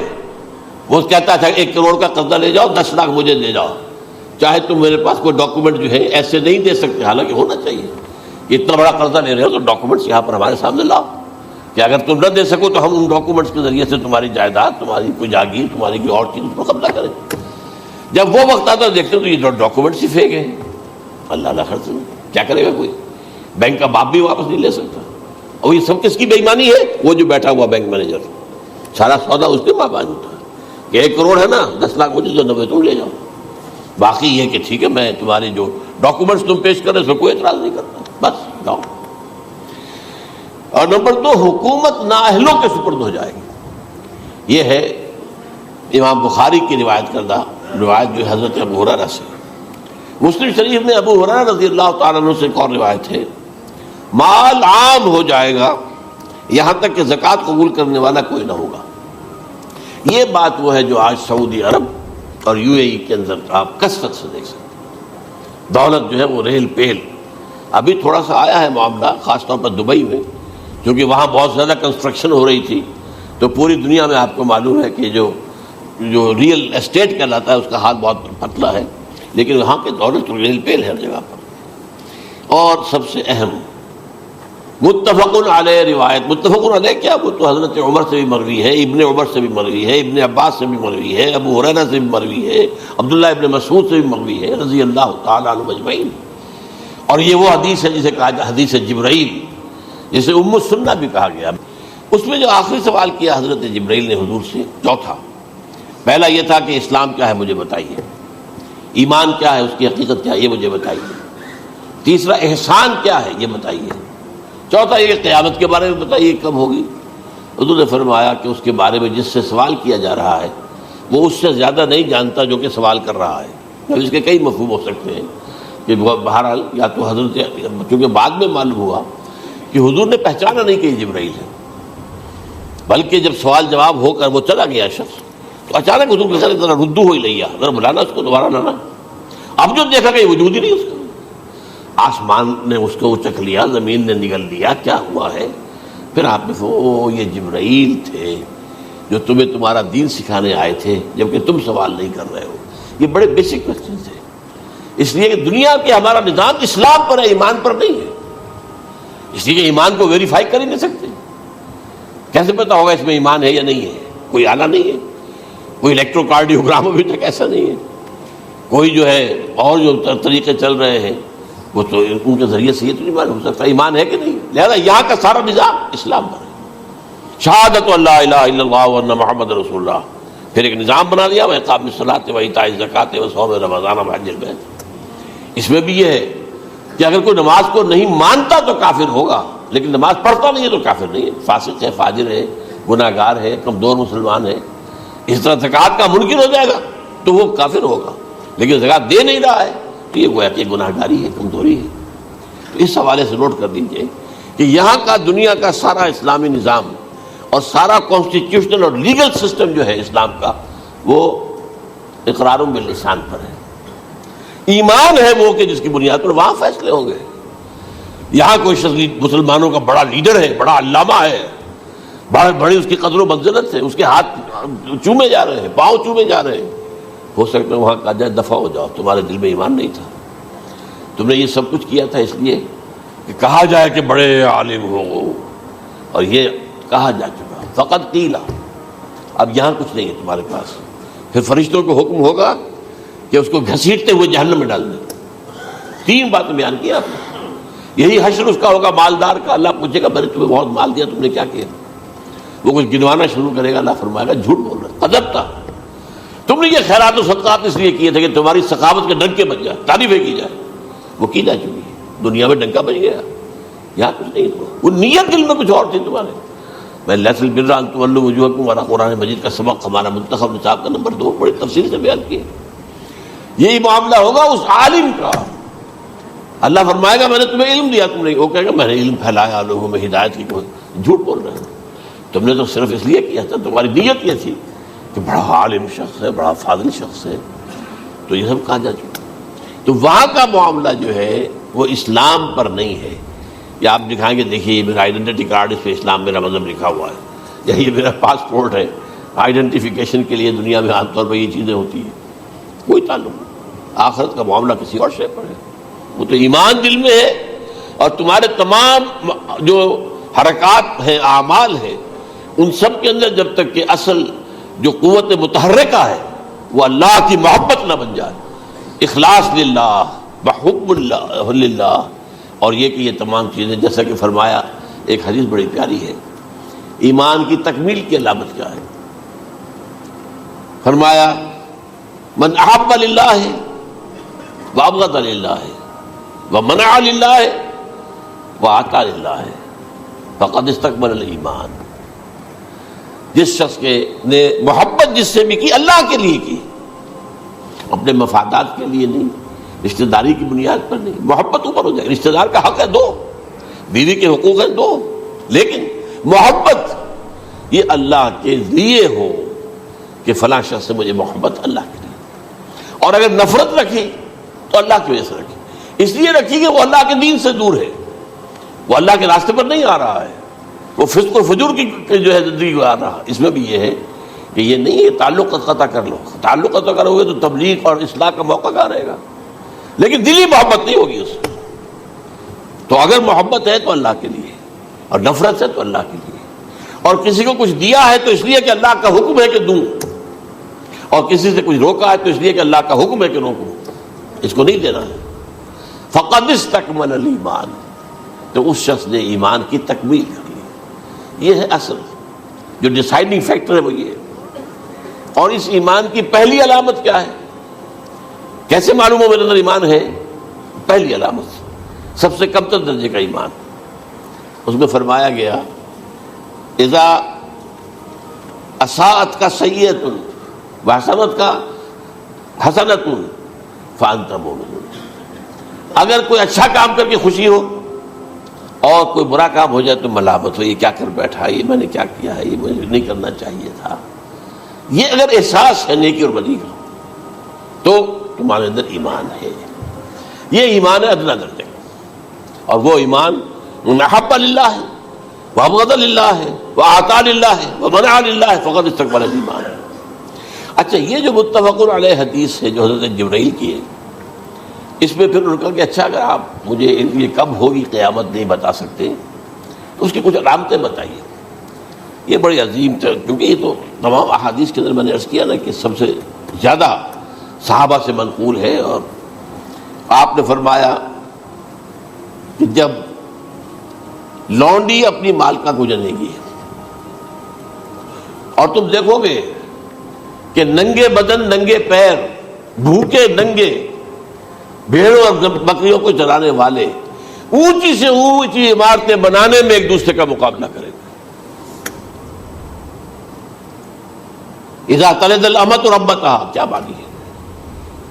وہ کہتا تھا 1 کروڑ کا قرضہ لے جاؤ، 10 لاکھ مجھے دے جاؤ، چاہے تم میرے پاس کوئی ڈاکومنٹ جو ہے ایسے نہیں دے سکتے. حالانکہ ہونا چاہیے، اتنا بڑا قرضہ لے رہے ہو تو ڈاکومنٹس یہاں پر ہمارے سامنے لاؤ کہ اگر تم نہ دے سکو تو ہم ان ڈاکومنٹس کے ذریعے سے تمہاری جائیداد، تمہاری کوئی جاگیر، تمہاری کوئی اور چیز اس کو قبضہ کریں. جب وہ وقت آتا دیکھتے تو یہ ڈاکومنٹس ہی فیک ہیں. اللہ نہ خرچ کیا کرے گا کوئی؟ بینک کا باپ بھی واپس نہیں لے سکتا. اور یہ سب کس کی بے ایمانی ہے؟ وہ جو بیٹھا ہوا بینک مینیجر، سارا سودا اس کے ماں باپ ہوتا ہے کہ 1 کروڑ ہے نا، 10 لاکھ مجھے 90 تم لے جاؤ. باقی یہ کہ ٹھیک ہے میں تمہارے جو ڈاکومنٹس تم پیش کر رہے اس میں کوئی اعتراض نہیں کرتا، بس جاؤ. اور نمبر 2 حکومت نااہلوں کے سپرد ہو جائے گی. یہ ہے امام بخاری کی روایت کردہ روایت جو حضرت ابو ہریرہ سے. مسلم شریف میں ابو ہریرہ رضی اللہ تعالیٰ عنہ سے ایک اور روایت ہے، مال عام ہو جائے گا یہاں تک کہ زکوٰۃ قبول کرنے والا کوئی نہ ہوگا. یہ بات وہ ہے جو آج سعودی عرب اور UAE کے اندر آپ کثرت سے دیکھ سکتے ہیں. دولت جو ہے وہ ریل پیل. ابھی تھوڑا سا آیا ہے معاملہ خاص طور پر دبئی میں کیونکہ وہاں بہت زیادہ کنسٹرکشن ہو رہی تھی، تو پوری دنیا میں آپ کو معلوم ہے کہ جو ریئل اسٹیٹ کہلاتا ہے اس کا حال بہت پتلا ہے، لیکن وہاں کے دولت تو ریل پیل ہے ہر جگہ پر۔ اور سب سے اہم متفق علیہ روایت، متفق علیہ کیا، وہ تو حضرت عمر سے بھی مروی ہے، ابن عمر سے بھی مروی ہے، ابن عباس سے بھی مروی ہے، ابو ہریرہ سے بھی مروی ہے، عبداللہ ابن مسعود سے بھی مروی ہے رضی اللہ تعالیٰ عنہ اجمعین۔ اور یہ وہ حدیث ہے جسے کہا جاتا حدیث جبرائیل، جسے ام السنہ بھی کہا گیا۔ اس میں جو آخری سوال کیا حضرت جبرائیل نے حضور سے، چوتھا، پہلا یہ تھا کہ اسلام کیا ہے مجھے بتائیے، ایمان کیا ہے، اس کی حقیقت کیا ہے یہ مجھے بتائیے، تیسرا احسان کیا ہے یہ بتائیے، چوتھا یہ قیامت کے بارے میں بتائیے کب ہوگی۔ حضور نے فرمایا کہ اس کے بارے میں جس سے سوال کیا جا رہا ہے وہ اس سے زیادہ نہیں جانتا جو کہ سوال کر رہا ہے۔ اب اس کے کئی مفہوم ہو سکتے ہیں کہ بہرحال یا تو حضرت، چونکہ بعد میں معلوم ہوا کہ حضور نے پہچانا نہیں کہ یہ جبرائیل ہے، بلکہ جب سوال جواب ہو کر وہ چلا گیا شخص تو اچانک حضور کے ذرا ردو ہو ہی لیا، ذرا بلانا اس کو دوبارہ لانا۔ اب جو دیکھا کہ وجود ہی نہیں اس کا، آسمان نے اس کو چکھ لیا، زمین نے نگل لیا، کیا ہوا ہے؟ پھر آپ نے یہ جبرائیل تھے جو تمہیں تمہارا دین سکھانے آئے تھے، جبکہ تم سوال نہیں کر رہے ہو۔ یہ بڑے بیسک کوسچن تھے، اس لیے کہ دنیا کے ہمارا نظام اسلام پر ہے، ایمان پر نہیں ہے، اس لیے کہ ایمان کو ویریفائی کر ہی نہیں سکتے۔ کیسے پتا ہوگا اس میں ایمان ہے یا نہیں ہے؟ کوئی آلہ نہیں ہے، کوئی الیکٹروکارڈیوگرام ابھی تک ایسا نہیں ہے، کوئی جو ہے اور جو طریقے چل رہے ہیں وہ تو ان کے ذریعے سے یہ تو نہیں معلوم ہو سکتا ایمان ہے کہ نہیں۔ لہذا یہاں کا سارا نظام اسلام پر ہے، شہادت اللہ الہ الا اللہ وان محمد رسول اللہ، پھر ایک نظام بنا دیا، وإقام الصلاۃ وإیتاء الزکوٰۃ وصوم رمضان وحج البیت۔ اس میں بھی یہ ہے کہ اگر کوئی نماز کو نہیں مانتا تو کافر ہوگا، لیکن نماز پڑھتا نہیں ہے تو کافر نہیں ہے، فاسق ہے، فاجر ہے، گناہ گار ہے، کمزور مسلمان ہے۔ اس طرح زکوٰۃ کا منکر ہو جائے گا تو وہ کافر ہوگا، لیکن زکوٰۃ دے نہیں رہا ہے تو یہ گویا کہ گناہ گاری ہے، کمزوری ہے۔ تو اس حوالے سے نوٹ کر دیجئے کہ یہاں کا دنیا کا سارا اسلامی نظام اور سارا کانسٹیٹیوشنل اور لیگل سسٹم جو ہے اسلام کا، وہ اقرار باللسان پر ہے، ایمان ہے وہ کہ جس کی بنیاد پر وہاں فیصلے ہوں گے۔ یہاں کوئی شخص مسلمانوں کا بڑا لیڈر ہے، بڑا علامہ ہے، بڑی اس کی قدر و منزلت ہے، اس کے ہاتھ چومے جا رہے ہیں، پاؤں چومے جا رہے ہیں، ہو سکتا ہے وہاں کہا جائے دفع ہو جاؤ، تمہارے دل میں ایمان نہیں تھا، تم نے یہ سب کچھ کیا تھا اس لیے کہ کہا جائے کہ بڑے عالم ہو، اور یہ کہا جا چکا، فقط قیلا، اب یہاں کچھ نہیں ہے تمہارے پاس۔ پھر فرشتوں کو حکم ہوگا کہ اس کو گھسیٹتے ہوئے جہنم میں ڈال دیں۔ تین باتیں بیان کی آپ نے، یہی حشر اس کا ہوگا مالدار کا، اللہ پوچھے گا میں نے تمہیں بہت مال دیا، تم نے کیا کیا؟ وہ کچھ گنوانا شروع کرے گا، اللہ فرمائے گا جھوٹ بول رہا، قذبت، تم نے یہ خیرات و صدقات اس لیے کیے تھے کہ تمہاری سخاوت کے ڈنکے بج جائے، تعریفیں کی جائے، وہ کی جا چکی ہے، دنیا میں ڈنکا بج گیا، یہاں کچھ نہیں ہوا، وہ نیت دل میں کچھ اور تھی تمہارے۔ میں لیس البر ان تولوا وجوہکم، ہمارا قرآن مجید کا سبق، ہمارا منتخب نصاب کا نمبر 2 بڑی تفصیل سے بیان کیا۔ یہی معاملہ ہوگا اس عالم کا، اللہ فرمائے گا میں نے تمہیں علم دیا، تم نے، وہ کہے گا میں نے علم پھیلایا لوگوں میں ہدایت کی، جھوٹ بول رہے ہیں، تم نے تو صرف اس لیے کیا تھا، تمہاری نیت یہ تھی کہ بڑا عالم شخص ہے، بڑا فاضل شخص ہے، تو یہ سب کہا جا چکا۔ تو وہاں کا معاملہ جو ہے وہ اسلام پر نہیں ہے۔ یا آپ دکھائیں گے دیکھیے یہ میرا آئیڈینٹی کارڈ، اس پہ اسلام میرا مذہب لکھا ہوا ہے، یا یہ میرا پاسپورٹ ہے، آئیڈینٹیفیکیشن کے لیے دنیا میں عام طور پر یہ چیزیں ہوتی ہیں، کوئی تعلق نہیں۔ آخرت کا معاملہ کسی اور شے پر ہے، وہ تو ایمان دل میں ہے، اور تمہارے تمام جو حرکات ہیں، اعمال ہیں، ان سب کے اندر جب تک کہ اصل جو قوت متحرکہ ہے وہ اللہ کی محبت نہ بن جائے، اخلاص للہ، بحب اللہ للہ، اور یہ کہ یہ تمام چیزیں، جیسا کہ فرمایا ایک حدیث بڑی پیاری ہے، ایمان کی تکمیل کی علامت کیا ہے؟ فرمایا من احب للہ وابغض للہ ومنع للہ واعطى للہ فقد استکمل الایمان۔ جس شخص نے محبت جس سے بھی کی، اللہ کے لیے کی، اپنے مفادات کے لیے نہیں، رشتہ داری کی بنیاد پر نہیں، محبت اوپر ہو جائے، رشتہ دار کا حق ہے دو، بیوی کے حقوق ہیں دو، لیکن محبت یہ اللہ کے لیے ہو کہ فلاں شخص سے مجھے محبت اللہ کے لیے، اور اگر نفرت رکھی تو اللہ کی وجہ سے رکھی، اس لیے رکھی کہ وہ اللہ کے دین سے دور ہے، وہ اللہ کے راستے پر نہیں آ رہا ہے، وہ فسق و فجور کی جو ہے زندگی گزار رہا. اس میں بھی یہ ہے کہ یہ نہیں ہے تعلق قطع کر لو. تعلق قطع کرو گے تو تبلیغ اور اصلاح کا موقع کہاں رہے گا؟ لیکن دلی محبت نہیں ہوگی اس میں. تو اگر محبت ہے تو اللہ کے لیے، اور نفرت ہے تو اللہ کے لیے. اور کسی کو کچھ دیا ہے تو اس لیے کہ اللہ کا حکم ہے کہ دوں، اور کسی سے کچھ روکا ہے تو اس لیے کہ اللہ کا حکم ہے کہ روکوں. اس کو نہیں دینا ہے. فقد استکمل الایمان، تو اس شخص نے ایمان کی تکمیل کر لی. یہ ہے اصل جو ڈیسائیڈنگ فیکٹر ہے، وہ یہ ہے. اور اس ایمان کی پہلی علامت کیا ہے؟ کیسے معلوم ہو میرے اندر ایمان ہے؟ پہلی علامت سب سے کم تر درجے کا ایمان، اس میں فرمایا گیا اذا اساءت کا سیئۃ وحسنت کا حسنۃ فانت مومن. اگر کوئی اچھا کام کر کے خوشی ہو اور کوئی برا کام ہو جائے تو ملامت ہو، یہ کیا کر بیٹھا، یہ میں نے کیا کیا ہے، یہ مجھے نہیں کرنا چاہیے تھا. یہ اگر احساس ہے نیکی اور بدی کا تو تمہارے اندر ایمان ہے. یہ ایمان ہے ادنیٰ درجے کا. اور وہ ایمان محب للہ ہے، وابغض للہ ہے، واعطى للہ ہے، ومنع للہ ہے، فقد استقبل الایمان. اچھا، یہ جو متفق علیہ حدیث ہے جو حضرت جبرائیل کی ہے، اس میں پھر انہوں نے کہا کہ اچھا اگر آپ مجھے یہ کب ہوگی قیامت نہیں بتا سکتے تو اس کی کچھ علامتیں بتائیے. یہ بڑی عظیم تھا، کیونکہ یہ تو تمام احادیث کے اندر میں نے عرض کیا نا کہ سب سے زیادہ صحابہ سے منقول ہے. اور آپ نے فرمایا کہ جب لونڈی اپنی مالکہ کو جنے گی اور تم دیکھو گے کہ ننگے بدن ننگے پیر بھوکے ننگے بھیڑوں اور بکریوں کو چرانے والے اونچی سے اونچی عمارتیں بنانے میں ایک دوسرے کا مقابلہ کریں گے. اذا تلد الامۃ ربتہا، کیا بانی ہے؟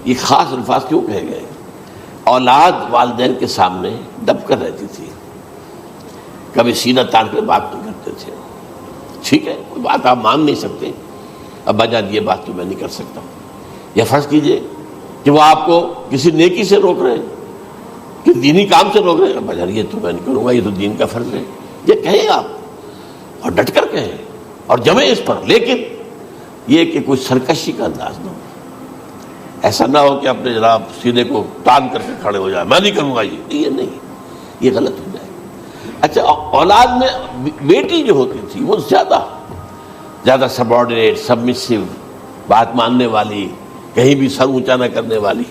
یہ خاص الفاظ کیوں کہے گئے؟ اولاد والدین کے سامنے دب کر رہتی تھی، کبھی سینہ تان کر بات نہیں کرتے تھے. ٹھیک ہے، کوئی بات آپ مان نہیں سکتے، ابا جان یہ بات تو میں نہیں کر سکتا. یا فرض کیجئے کہ وہ آپ کو کسی نیکی سے روک رہے ہیں، کہ دینی کام سے روک رہے ہیں، ابا جان یہ تو میں نہیں کروں گا، یہ تو دین کا فرض ہے. یہ کہیں آپ، اور ڈٹ کر کہیں اور جمیں اس پر. لیکن یہ کہ کوئی سرکشی کا انداز نہ ہو. ایسا نہ ہو کہ اپنے جناب سینے کو تان کر کے کھڑے ہو جائے، میں نہیں کروں گا یہ نہیں، یہ غلط ہو جائے. اچھا، اولاد میں بیٹی جو ہوتی تھی وہ زیادہ سبارڈینیٹ، سبمسو، بات ماننے والی، کہیں بھی سر اونچا نہ کرنے والی.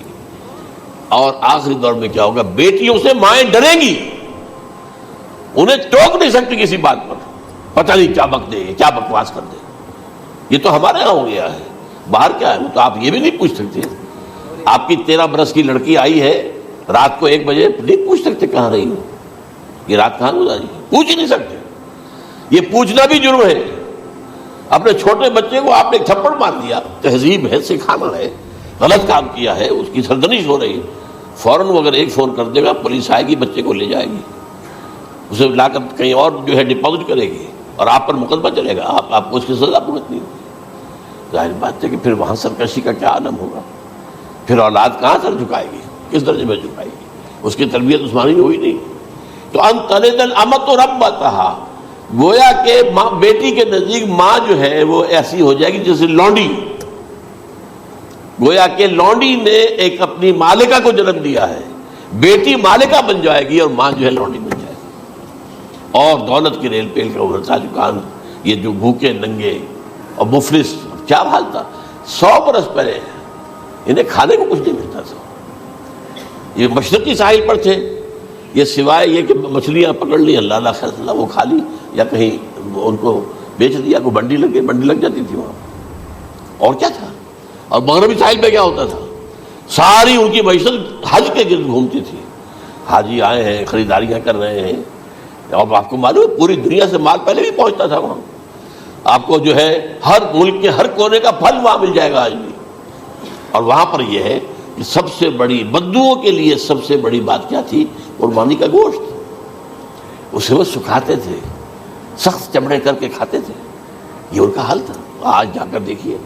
اور آخری دور میں کیا ہوگا؟ بیٹیوں سے مائیں ڈریں گی، انہیں ٹوک نہیں سکتی کسی بات پر، پتہ نہیں کیا بک دے، کیا بکواس کر دے. یہ تو ہمارے یہاں ہو گیا ہے. باہر کیا ہے وہ تو آپ یہ بھی نہیں پوچھ سکتے. آپ کی 13 برس کی لڑکی آئی ہے رات کو 1 بجے، نہیں پوچھ سکتے کہاں رہی ہو، یہ رات کہاں گزاری، پوچھ ہی نہیں سکتے. یہ پوچھنا بھی جرم ہے. اپنے چھوٹے بچے کو آپ نے ایک تھپڑ مار دیا، تہذیب ہے، سکھانا ہے، غلط کام کیا ہے، اس کی سرزنش ہو رہی ہے، فوراً وہ اگر ایک فون کر دے گا پولیس آئے گی، بچے کو لے جائے گی، اسے لا کر کہیں اور جو ہے ڈپازٹ کرے گی اور آپ پر مقدمہ چلے گا، آپ کو اس کی سزا بھگتنی ہوگی. ظاہر بات ہے کہ پھر وہاں سرکشی کا کیا عالم ہوگا. پھر اولاد کہاں سر جھکائے گی، کس درجے میں جھکائے گی؟ اس کی تربیت عثمانی ہوئی نہیں. تو ان تلد الامۃ ربتہا، گویا کہ ماں بیٹی کے نزدیک ماں جو ہے وہ ایسی ہو جائے گی جیسے لونڈی. گویا کہ لونڈی نے ایک اپنی مالکہ کو جنم دیا ہے، بیٹی مالکہ بن جائے گی اور ماں جو ہے لونڈی بن جائے گی. اور دولت کی ریل پیل کا ابھرتا دکان، یہ جو بھوکے ننگے اور مفلس، کیا حال تھا 100 برس پہلے، انہیں کھانے کو کچھ نہیں ملتا تھا. یہ مشرقی ساحل پر تھے، یہ سوائے یہ کہ مچھلیاں پکڑ لی، اللہ اللہ خیر اللہ وہ کھا لی، یا کہیں ان کو بیچ دیا، کوئی بنڈی لگ جاتی تھی وہاں. اور کیا تھا؟ اور مغربی ساحل پہ کیا ہوتا تھا؟ ساری ان کی معیشت حج کے گرد گھومتی تھی. حاجی آئے ہیں، خریداریاں کر رہے ہیں، اور آپ کو معلوم ہے پوری دنیا سے مال پہلے بھی پہنچتا تھا وہاں. آپ کو جو ہے ہر ملک کے ہر کونے کا پھل وہاں مل جائے گا آج بھی. اور وہاں پر یہ ہے کہ سب سے بڑی بدوؤں کے لیے سب سے بڑی بات کیا تھی؟ قربانی کا گوشت. اسے وہ سکھاتے تھے، سخت چمڑے کر کے کھاتے تھے. یہ ان کا حال تھا. آج جا کر دیکھیے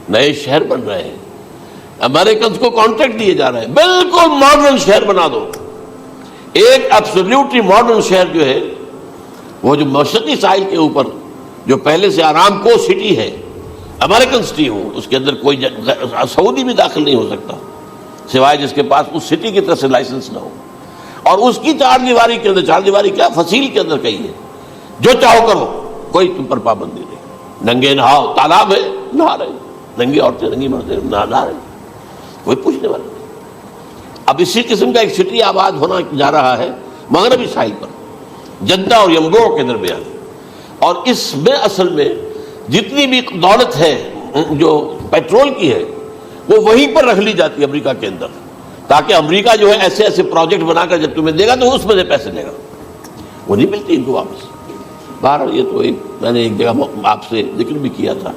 نئے شہر بن رہے ہیں، امریکنز کو کانٹریکٹ دیے جا رہے ہیں، بالکل ماڈرن شہر بنا دو. ایک ایبسولوٹلی ماڈرن شہر جو ہے وہ جو مشرقی ساحل کے اوپر جو پہلے سے آرامکو سٹی ہے، امریکن سٹی ہو، اس کے اندر کوئی سعودی بھی داخل نہیں ہو سکتا سوائے جس کے پاس اس سٹی کی طرف سے لائسنس نہ ہو، اور اس کی چار دیواری کے اندر، چار دیواری کیا فصیل کے اندر کہی ہے، جو چاہو کرو، کوئی تم پر پابندی نہیں، ننگے نہاؤ، تالاب ہے نہا رہے، ننگی عورتیں ننگی مردیں نہا رہے، کوئی پوچھنے والا نہیں۔ اب اسی قسم کا ایک سٹی آباد ہونا جا رہا ہے مغربی ساحل پر، جدہ اور ینبوع کے درمیان، اور اس میں اصل میں جتنی بھی دولت ہے جو پیٹرول کی ہے وہ وہیں پر رکھ لی جاتی ہے امریکہ کے اندر، تاکہ امریکہ جو ہے ایسے ایسے پروجیکٹ بنا کر جب تمہیں دے گا تو اس میں سے پیسے دے گا، وہ نہیں ملتی ان کو واپس۔ بہرحال یہ تو میں نے ایک جگہ آپ سے ذکر بھی کیا تھا،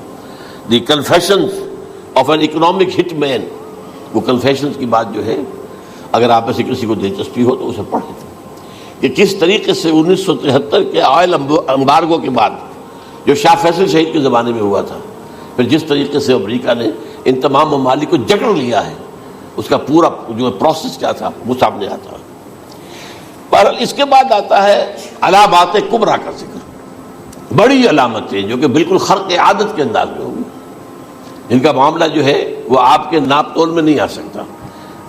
دی کنفیشنز آف این اکنامک ہٹ مین، وہ کنفیشنز کی بات جو ہے اگر آپ میں سے کسی کو دلچسپی ہو تو اسے پڑھیں کہ کس طریقے سے 1973 کے آئل امبارگو کے بعد جو شاہ فیصل شہید کے زمانے میں ہوا تھا، پھر جس طریقے سے امریکہ نے ان تمام ممالک کو جکڑ لیا ہے، اس کا پورا جو پروسیس کیا تھا وہ سامنے آتا ہے۔ پر اس کے بعد آتا ہے علامات کبریٰ کا ذکر، بڑی علامتیں جو کہ بالکل خرق عادت کے انداز میں ہوگی، جن کا معاملہ جو ہے وہ آپ کے ناپ تول میں نہیں آ سکتا،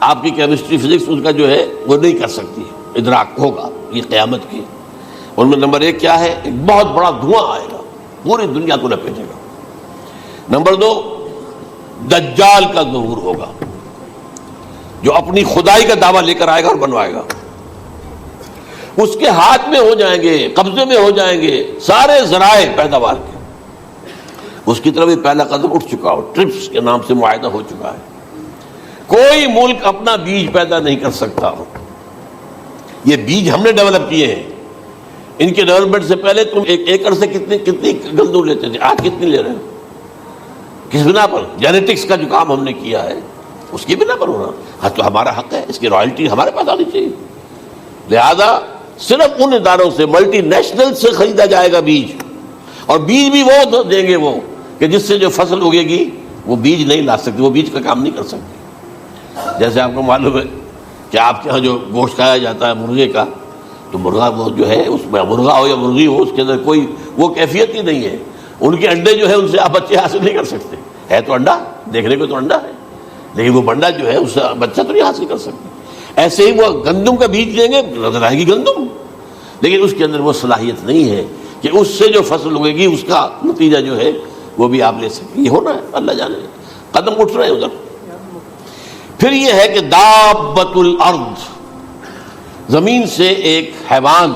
آپ کی کیمسٹری فزکس اس کا جو ہے وہ نہیں کر سکتی، ادراک ہوگا یہ قیامت کی۔ ان میں نمبر 1 کیا ہے؟ ایک بہت بڑا دھواں آئے گا، پوری دنیا کو لپیٹے گا۔ نمبر 2 دجال کا ظہور ہوگا، جو اپنی خدائی کا دعویٰ لے کر آئے گا اور بنوائے گا، اس کے ہاتھ میں ہو جائیں گے، قبضے میں ہو جائیں گے سارے ذرائع پیداوار کے۔ اس کی طرف بھی پہلا قدم اٹھ چکا ہو، ٹرپس کے نام سے معاہدہ ہو چکا ہے، کوئی ملک اپنا بیج پیدا نہیں کر سکتا ہو، یہ بیج ہم نے ڈیولپ کیے ہیں، ان کے ڈیولپمنٹ سے پہلے تم ایک ایکڑ سے کتنی گندم لیتے تھے، آج کتنی لے رہے ہو؟ کس بنا پر؟ جینیٹکس کا جو کام ہم نے کیا ہے اس کی بنا پر ہونا، ہاں تو ہمارا حق ہے، اس کی رائلٹی ہمارے پاس آنی چاہیے۔ لہذا صرف ان اداروں سے، ملٹی نیشنل سے خریدا جائے گا بیج، اور بیج بھی وہ دیں گے وہ کہ جس سے جو فصل اگے گی وہ بیج نہیں لا سکتی، وہ بیج کا کام نہیں کر سکتی۔ جیسے آپ کو معلوم ہے کہ آپ کے ہاں جو گوشت کھایا جاتا ہے مرغے کا، تو مرغا وہ جو ہے اس میں مرغا ہو یا مرغی ہو، اس کے اندر کوئی وہ کیفیت ہی نہیں ہے، ان کے انڈے جو ہے ان سے آپ بچے حاصل نہیں کر سکتے، ہے تو انڈا، دیکھنے کو تو انڈا ہے لیکن وہ بنڈا جو ہے اس سے بچہ تو نہیں حاصل کر سکتے۔ ایسے ہی وہ گندم کا بیج دیں گے، نظر آئے گی گندم، لیکن اس کے اندر وہ صلاحیت نہیں ہے کہ اس سے جو فصل اگے گی اس کا نتیجہ جو ہے وہ بھی آپ لے سکیں۔ یہ ہونا ہے، اللہ جانے، قدم اٹھ رہے ہیں ادھر۔ پھر یہ ہے کہ دابۃ الارض، زمین سے ایک حیوان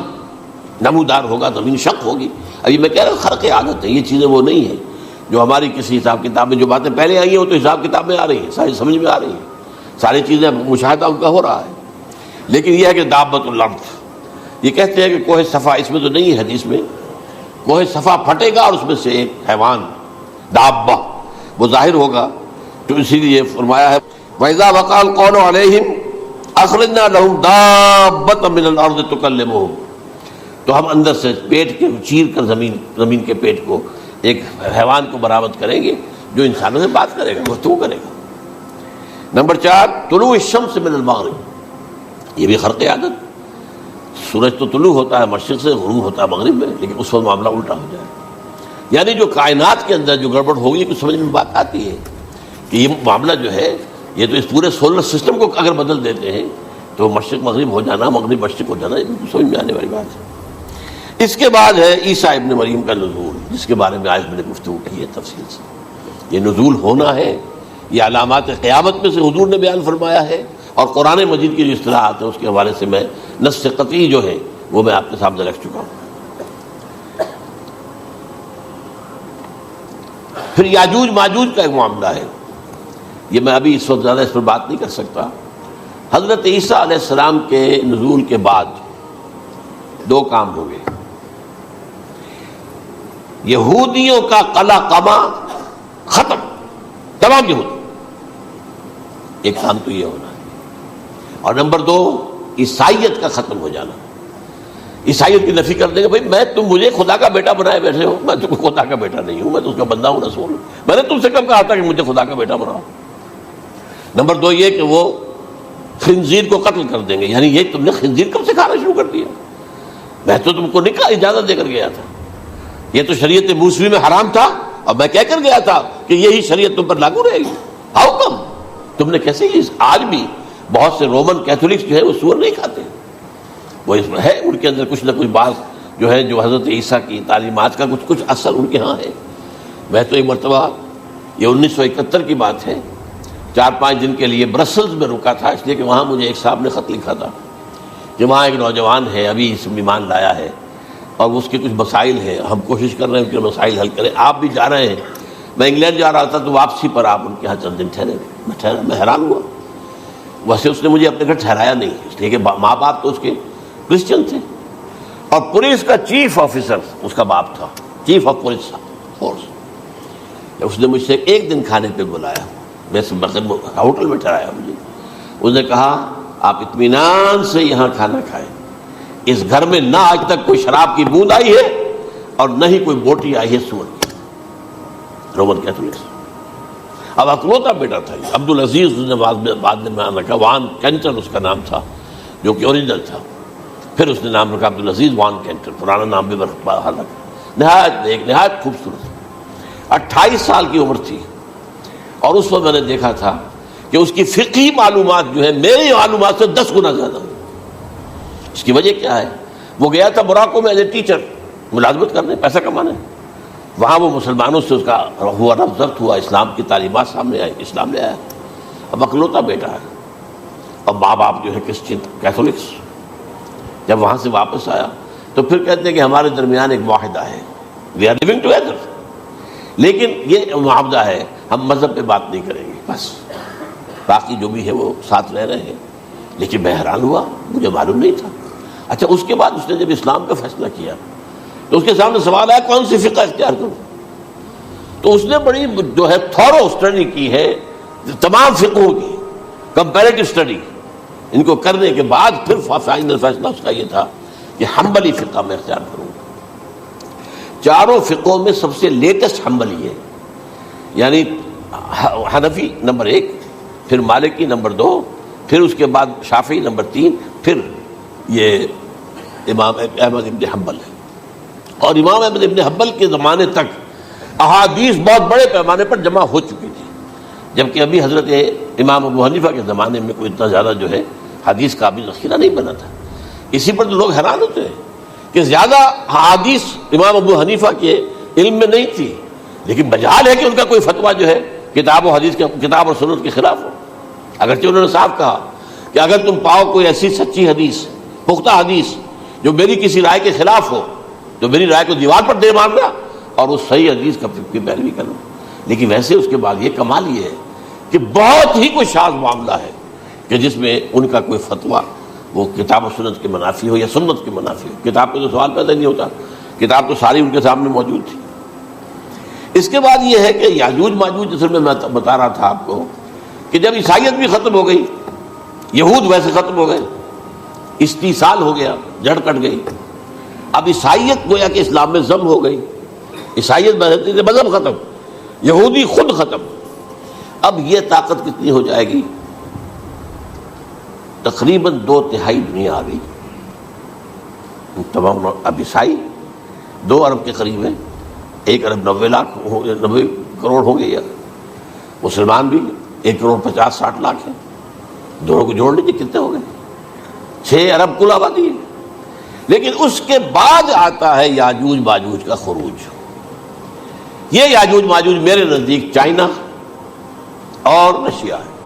نمودار ہوگا، زمین شق ہوگی۔ ابھی میں کہہ رہا ہوں خرق عادت ہے، یہ چیزیں وہ نہیں ہیں جو ہماری کسی حساب کتاب میں جو باتیں پہلے آئی ہیں وہ تو حساب کتاب میں آ رہی ہیں، ساری سمجھ میں آ رہی ہیں، ساری چیزیں مشاہدہ ان کا ہو رہا ہے۔ لیکن یہ ہے کہ دابۃ الارض، یہ کہتے ہیں کہ کوہ صفا، اس میں تو نہیں ہے حدیث میں، کوہ صفا پھٹے گا اور اس میں سے ایک حیوان دابہ وہ ظاہر ہوگا، تو اسی لیے فرمایا ہے وَإِذَا وَقَعَ الْقَوْلُ عَلَيْهِمْ أَخْرَجْنَا لَهُمْ دَابَّةً مِّنَ الْأَرْضِ تُكَلِّمُهُمْ، تو ہم اندر سے پیٹ کے چیر کر زمین کے پیٹ کو ایک حیوان کو برآمد کریں گے جو انسانوں سے بات کرے گا، گفتگو کرے گا۔ نمبر 4 طلوع الشمس من المغرب، یہ بھی خرق عادت، سورج تو طلوع ہوتا ہے مشرق سے، غروب ہوتا ہے مغرب میں، لیکن اس وقت معاملہ الٹا ہو جائے، یعنی جو کائنات کے اندر جو گڑبڑ ہوگی کچھ سمجھ میں بات آتی ہے کہ یہ معاملہ جو ہے یہ تو اس پورے سولر سسٹم کو اگر بدل دیتے ہیں تو مشرق مغرب ہو جانا، مغرب مشرق ہو جانا، یہ سمجھ میں آنے والی بات ہے۔ اس کے بعد ہے عیسیٰ ابن مریم کا نزول، جس کے بارے میں آج میں نے گفتگو کی ہے تفصیل سے۔ یہ نزول ہونا ہے، یہ علامات قیامت میں سے حضور نے بیان فرمایا ہے، اور قرآن مجید کی جو اصطلاحات ہیں اس کے حوالے سے میں نص قطعی جو ہے وہ میں آپ کے سامنے رکھ چکا ہوں۔ پھر یاجوج ماجوج کا ایک معاملہ ہے، یہ میں ابھی اس وقت زیادہ اس پر بات نہیں کر سکتا۔ حضرت عیسیٰ علیہ السلام کے نزول کے بعد 2 کام ہو گئے، یہودیوں کا قلع قمع ختم، تمام یہود، ایک کام تو یہ ہونا ہے، اور نمبر 2 عیسائیت کا ختم ہو جانا، عیسائیت کی نفی کر دیں گے، بھائی تم مجھے خدا کا بیٹا بنائے بیٹھے ہو، میں تم کو خدا کا بیٹا نہیں ہوں، میں تو اس کا بندہ ہوں، رسول ہوں، میں نے تم سے کب کہا تھا کہ مجھے خدا کا بیٹا بناؤ۔ نمبر 2 یہ کہ وہ خنزیر کو قتل کر دیں گے، یعنی یہ تم نے خنزیر کب سے کھانا شروع کر دیا، میں تو تم کو نکاح اجازت دے کر گیا تھا، یہ تو شریعت موسوی میں حرام تھا اور میں کہہ کر گیا تھا کہ یہی شریعت تم پر لاگو رہے گی، ہاؤ کم تم نے کیسے یہ؟ آج بھی بہت سے رومن کیتھولکس جو ہے وہ سور نہیں کھاتے، وہ اس میں ہے ان کے اندر کچھ نہ کچھ بات جو ہے جو حضرت عیسیٰ کی تعلیمات کا کچھ اثر ان کے ہاں ہے۔ میں تو ایک مرتبہ، یہ 1971 کی بات ہے، 4-5 دن کے لیے برسلز میں رکا تھا، اس لیے کہ وہاں مجھے ایک صاحب نے خط لکھا تھا کہ وہاں ایک نوجوان ہے، ابھی اس میں ایمان لایا ہے اور اس کے کچھ مسائل ہیں، ہم کوشش کر رہے ہیں ان کے مسائل حل کریں، آپ بھی جا رہے ہیں۔ میں انگلینڈ جا رہا تھا تو واپسی پر آپ ان کے یہاں چند دن ٹھہرے، میں حیران ہوا۔ ویسے اس نے مجھے اپنے گھر ٹھہرایا نہیں، اس لیے کہ ماں باپ تو اس کے کرسچن تھے، اور پولیس کا چیف آفیسر اس کا باپ تھا، چیف آف پولیس فورس۔ اس نے مجھ سے ایک دن کھانے پہ بلایا، میں ہوٹل میں ٹھہرایا مجھے، اس نے کہا آپ اطمینان سے یہاں کھانا کھائیں، اس گھر میں نہ آج تک کوئی شراب کی بوند آئی ہے اور نہ ہی کوئی بوٹی آئی ہے سور کی۔ Roman Catholics. اب اکلوتا بیٹا تھا عبدالعزیز، اس نے بعد میں نام رکھا، وان کینٹر اس کا نام تھا جو کہ اوریجنل تھا، پھر اس نے نام رکھا عبدالعزیز وان کینٹر، پرانا نام بھی رکھا، نہایت خوبصورت۔ 28 سال کی عمر تھی، اور اس وقت میں نے دیکھا تھا کہ اس کی فقہی معلومات جو ہے میری معلومات سے 10 گنا زیادہ۔ اس کی وجہ کیا ہے؟ وہ گیا تھا موراکو میں ایز اے ٹیچر ملازمت کرنے، پیسہ کمانے، وہاں وہ مسلمانوں سے اس کا ہوا ربط ضبط ہوا، اسلام کی تعلیمات سامنے آئی، اسلام لے آیا۔ اب اکلوتا بیٹا ہے اور ماں باپ جو ہے کرسچن کیتھولکس۔ جب وہاں سے واپس آیا تو پھر کہتے ہیں کہ ہمارے درمیان ایک معاہدہ ہے، وی آر لیونگ ٹوگیدر، لیکن یہ معاہدہ ہے ہم مذہب پہ بات نہیں کریں گے، بس باقی جو بھی ہے وہ ساتھ رہ رہے ہیں۔ لیکن میں حیران ہوا، مجھے معلوم نہیں تھا۔ اچھا، اس کے بعد اس نے جب اسلام کا فیصلہ کیا تو اس کے سامنے سوال آیا کون سی فقہ اختیار کروں؟ تو اس نے بڑی جو ہے تھورو اسٹڈی کی ہے تمام فقہوں کی، کمپیریٹو اسٹڈی، ان کو کرنے کے بعد پھر فائنل فیصلہ اس کا یہ تھا کہ حنبلی فقہ میں اختیار کروں گا۔ چاروں فقہوں میں سب سے لیٹسٹ حنبلی ہے، یعنی حنفی نمبر 1، پھر مالکی نمبر 2، پھر اس کے بعد شافعی نمبر 3، پھر یہ امام احمد ابن حنبل ہے۔ اور امام احمد ابن حنبل کے زمانے تک احادیث بہت بڑے پیمانے پر جمع ہو چکی تھی، جبکہ ابھی حضرت امام ابو حنیفہ کے زمانے میں کوئی اتنا زیادہ جو ہے حدیث کا بھی ذخیرہ نہیں بنا تھا۔ اسی پر تو لوگ حیران ہوتے ہیں کہ زیادہ احادیث امام ابو حنیفہ کے علم میں نہیں تھی، لیکن مجال ہے کہ ان کا کوئی فتویٰ جو ہے کتاب و حدیث کے، کتاب اور سنت کے خلاف ہو۔ اگرچہ انہوں نے صاف کہا کہ اگر تم پاؤ کوئی ایسی سچی حدیث، پختہ حدیث جو میری کسی رائے کے خلاف ہو تو میری رائے کو دیوار پر دے مارنا اور اس صحیح حدیث کی پیروی کرنا۔ لیکن ویسے اس کے بعد یہ کمال یہ ہے کہ بہت ہی کوئی شاذ معاملہ ہے کہ جس میں ان کا کوئی فتویٰ وہ کتاب و سنت کے منافی ہو یا سنت کے منافی ہو۔ کتاب پہ تو سوال پیدا نہیں ہوتا، کتاب تو ساری ان کے سامنے موجود تھی۔ اس کے بعد یہ ہے کہ یاجوج ماجوج، جیسے میں بتا رہا تھا آپ کو کہ جب عیسائیت بھی ختم ہو گئی، یہود ویسے ختم ہو گئے، استیصال ہو گیا، جڑ کٹ گئی، اب عیسائیت گویا کہ اسلام میں ضم ہو گئی، عیسائیت مذہب ختم، یہودی خود ختم۔ اب یہ طاقت کتنی ہو جائے گی؟ تقریباً 2/3 دنیا آ گئی، تمام اب عیسائی 2 ارب کے قریب ہیں، 1 ارب 90 کروڑ ہوں گے، یا مسلمان بھی 1 کروڑ 50-60 لاکھ ہیں، دونوں کو جوڑ لیجیے کتنے ہو گئے؟ 6 ارب کل آبادی ہے۔ لیکن اس کے بعد آتا ہے یاجوج ماجوج کا خروج۔ یہ یاجوج ماجوج میرے نزدیک چائنا اور رشیا ہے،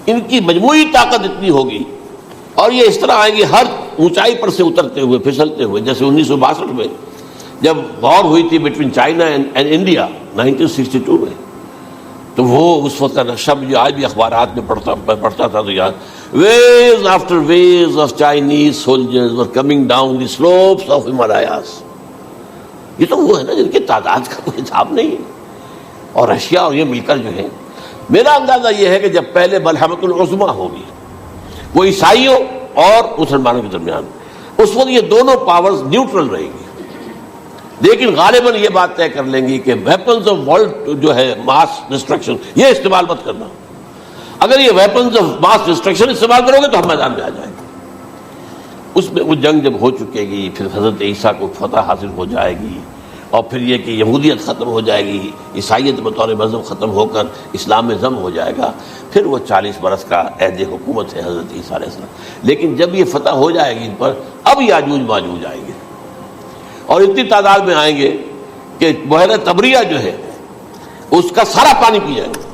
ان کی مجموعی طاقت اتنی ہوگی اور یہ اس طرح آئیں گے ہر اونچائی پر سے اترتے ہوئے، پھسلتے ہوئے، جیسے 1962 میں جب وار ہوئی تھی بٹوین چائنا اینڈ انڈیا 1962 میں، تو وہ اس وقت کا نقشہ جو آج بھی اخبارات میں پڑھتا تھا تو یاد، waves after waves of Chinese soldiers were coming down the slopes of Himalayas۔ یہ تو وہ ہے نا جن کی تعداد کا کوئی حساب نہیں ہے، اور رشیا اور یہ مل کر جو ہے، میرا اندازہ یہ ہے کہ جب پہلے ملحمۃ العظمیٰ ہوگی وہ عیسائیوں اور مسلمانوں کے درمیان، اس وقت یہ دونوں پاورز نیوٹرل رہیں گی، لیکن غالباً یہ بات طے کر لیں گی کہ ویپنز آف ورلڈ جو ہے ماس ڈسٹرکشن، یہ استعمال مت کرنا، اگر یہ ویپنز آف ماس ڈسٹرکشن استعمال کرو گے تو ہم میدان میں آ جائیں گے۔ اس میں وہ جنگ جب ہو چکے گی، پھر حضرت عیسیٰ کو فتح حاصل ہو جائے گی، اور پھر یہ کہ یہودیت ختم ہو جائے گی، عیسائیت بطور مذہب ختم ہو کر اسلام میں ضم ہو جائے گا، پھر وہ 40 برس کا عہد حکومت ہے حضرت عیسیٰ علیہ السلام۔ لیکن جب یہ فتح ہو جائے گی ان پر، اب یاجوج ماجوج آئیں گے، اور اتنی تعداد میں آئیں گے کہ بحیرہ طبریہ جو ہے اس کا سارا پانی پی جائے گا۔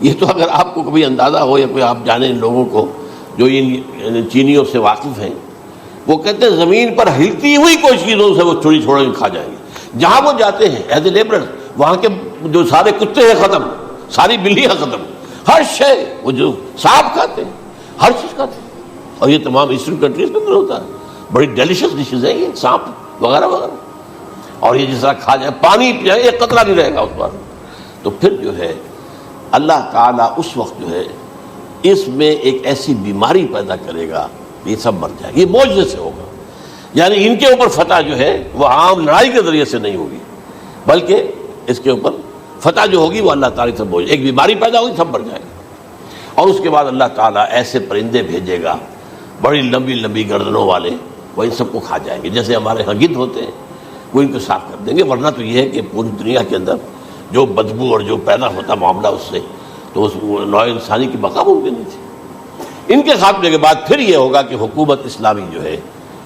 یہ تو اگر آپ کو کبھی اندازہ ہو یا کوئی آپ جانیں ان لوگوں کو جو ان چینیوں سے واقف ہیں، وہ کہتے ہیں زمین پر ہلتی ہوئی کوئی چیزوں سے وہ چھوڑی چھوڑ کے کھا جائیں گے۔ جہاں وہ جاتے ہیں ایز اے لیبرر، وہاں کے جو سارے کتے ہیں ختم، ساری بلیاں ختم، ہر شے، وہ جو سانپ کھاتے ہیں، ہر چیز کھاتے ہیں، اور یہ تمام ایسٹرن کنٹریز کے اندر ہوتا ہے۔ بڑی ڈیلیشس ڈشز ہیں یہ سانپ وغیرہ وغیرہ، اور یہ جس طرح کھا جائے، پانی پی جائے، ایک قطرہ نہیں رہے گا اس پر۔ تو پھر جو ہے اللہ تعالیٰ اس وقت جو ہے اس میں ایک ایسی بیماری پیدا کرے گا، یہ سب مر جائے گا۔ یہ معجزے سے ہوگا، یعنی ان کے اوپر فتح جو ہے وہ عام لڑائی کے ذریعے سے نہیں ہوگی، بلکہ اس کے اوپر فتح جو ہوگی وہ اللہ تعالیٰ سے بوجھ، ایک بیماری پیدا ہوگی، سب مر جائے گا۔ اور اس کے بعد اللہ تعالیٰ ایسے پرندے بھیجے گا بڑی لمبی لمبی گردنوں والے، وہ ان سب کو کھا جائیں گے، جیسے ہمارے ہاں گدھ ہوتے ہیں، وہ ان کو صاف کر دیں گے۔ ورنہ تو یہ ہے کہ پوری دنیا کے اندر جو بدبو اور جو پیدا ہوتا معاملہ اس سے، تو اس نوع انسانی کی بقا ممکن نہیں تھی۔ ان کے خاتمے کے بعد پھر یہ ہوگا کہ حکومت اسلامی جو ہے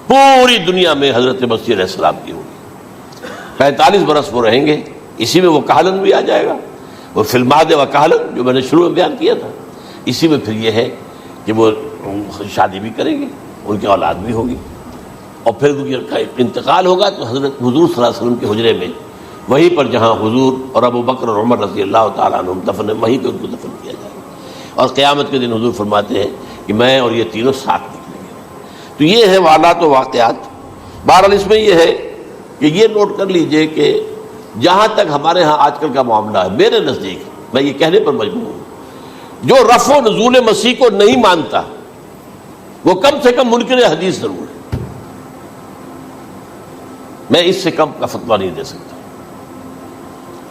پوری دنیا میں حضرت مسیح علیہ السلام کی ہوگی۔ 45 برس وہ رہیں گے، اسی میں وہ کہلن بھی آ جائے گا، وہ فی المہد و کہلن جو میں نے شروع میں بیان کیا تھا، اسی میں پھر یہ ہے کہ وہ شادی بھی کریں گے، ان کی اولاد بھی ہوگی، اور پھر ان کا انتقال ہوگا تو حضرت حضور صلی اللہ علیہ وسلم کے حجرے میں، وہیں پر جہاں حضور اور ابو بکر اور عمر رضی اللہ تعالیٰ عنہم دفن ہیں، وہیں پہ ان کو دفن کیا جائے گا۔ اور قیامت کے دن حضور فرماتے ہیں کہ میں اور یہ تینوں ساتھ نکلیں گے۔ تو یہ ہے حالات و واقعات۔ بہرحال اس میں یہ ہے کہ یہ نوٹ کر لیجئے کہ جہاں تک ہمارے ہاں آج کل کا معاملہ ہے، میرے نزدیک میں یہ کہنے پر مجبور ہوں، جو رفع و نزول مسیح کو نہیں مانتا وہ کم سے کم منکر حدیث ضرور ہے۔ میں اس سے کم کا فتویٰ نہیں دے سکتا۔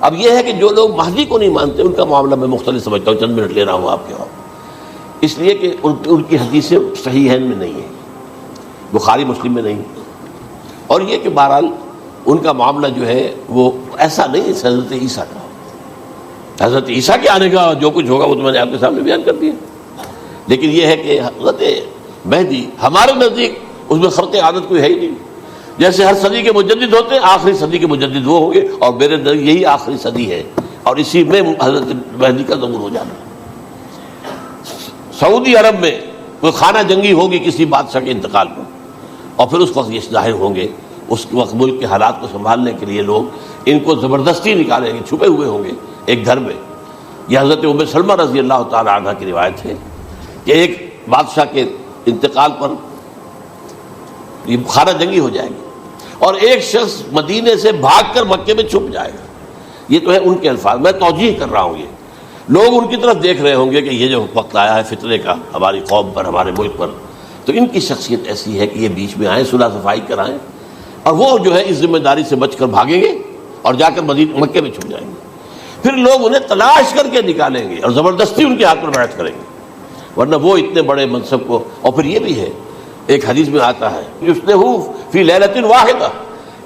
اب یہ ہے کہ جو لوگ مہدی کو نہیں مانتے ان کا معاملہ میں مختلف سمجھتا ہوں، چند منٹ لے رہا ہوں آپ کے وہاں، اس لیے کہ ان کی حدیثیں صحیحین میں نہیں ہیں، بخاری مسلم میں نہیں، اور یہ کہ بہرحال ان کا معاملہ جو ہے وہ ایسا نہیں ہے حضرت عیسیٰ کا۔ حضرت عیسیٰ کے آنے کا جو کچھ ہوگا وہ تو میں نے آپ کے سامنے بیان کر دیا، لیکن یہ ہے کہ حضرت مہدی ہمارے نزدیک اس میں خرق عادت کوئی ہے ہی نہیں۔ جیسے ہر صدی کے مجدد ہوتے ہیں، آخری صدی کے مجدد وہ ہوں گے، اور میرے نزدیک یہی آخری صدی ہے، اور اسی میں حضرت مہدی کا ظہور ہو جانا۔ سعودی عرب میں کوئی خانہ جنگی ہوگی کسی بادشاہ کے انتقال پر، اور پھر اس وقت یہ ظاہر ہوں گے، اس وقت ملک کے حالات کو سنبھالنے کے لیے لوگ ان کو زبردستی نکالیں گے، چھپے ہوئے ہوں گے ایک گھر میں۔ یہ حضرت ام سلمہ رضی اللہ تعالی عنہ کی روایت ہے کہ ایک بادشاہ کے انتقال پر یہ خانہ جنگی ہو جائے گی، اور ایک شخص مدینے سے بھاگ کر مکے میں چھپ جائے گا۔ یہ تو ہے ان کے الفاظ، میں توجیہ کر رہا ہوں۔ یہ لوگ ان کی طرف دیکھ رہے ہوں گے کہ یہ جو وقت آیا ہے فتنے کا ہماری قوم پر، ہمارے ملک پر، تو ان کی شخصیت ایسی ہے کہ یہ بیچ میں آئیں، صلح صفائی کرائیں، اور وہ جو ہے اس ذمہ داری سے بچ کر بھاگیں گے اور جا کر مکے میں چھپ جائیں گے۔ پھر لوگ انہیں تلاش کر کے نکالیں گے اور زبردستی ان کے ہاتھ پر بیعت کریں گے، ورنہ وہ اتنے بڑے منصب کو۔ اور پھر یہ بھی ہے، ایک حدیث میں آتا ہے یصلحوا فی لیلۃ واحدہ،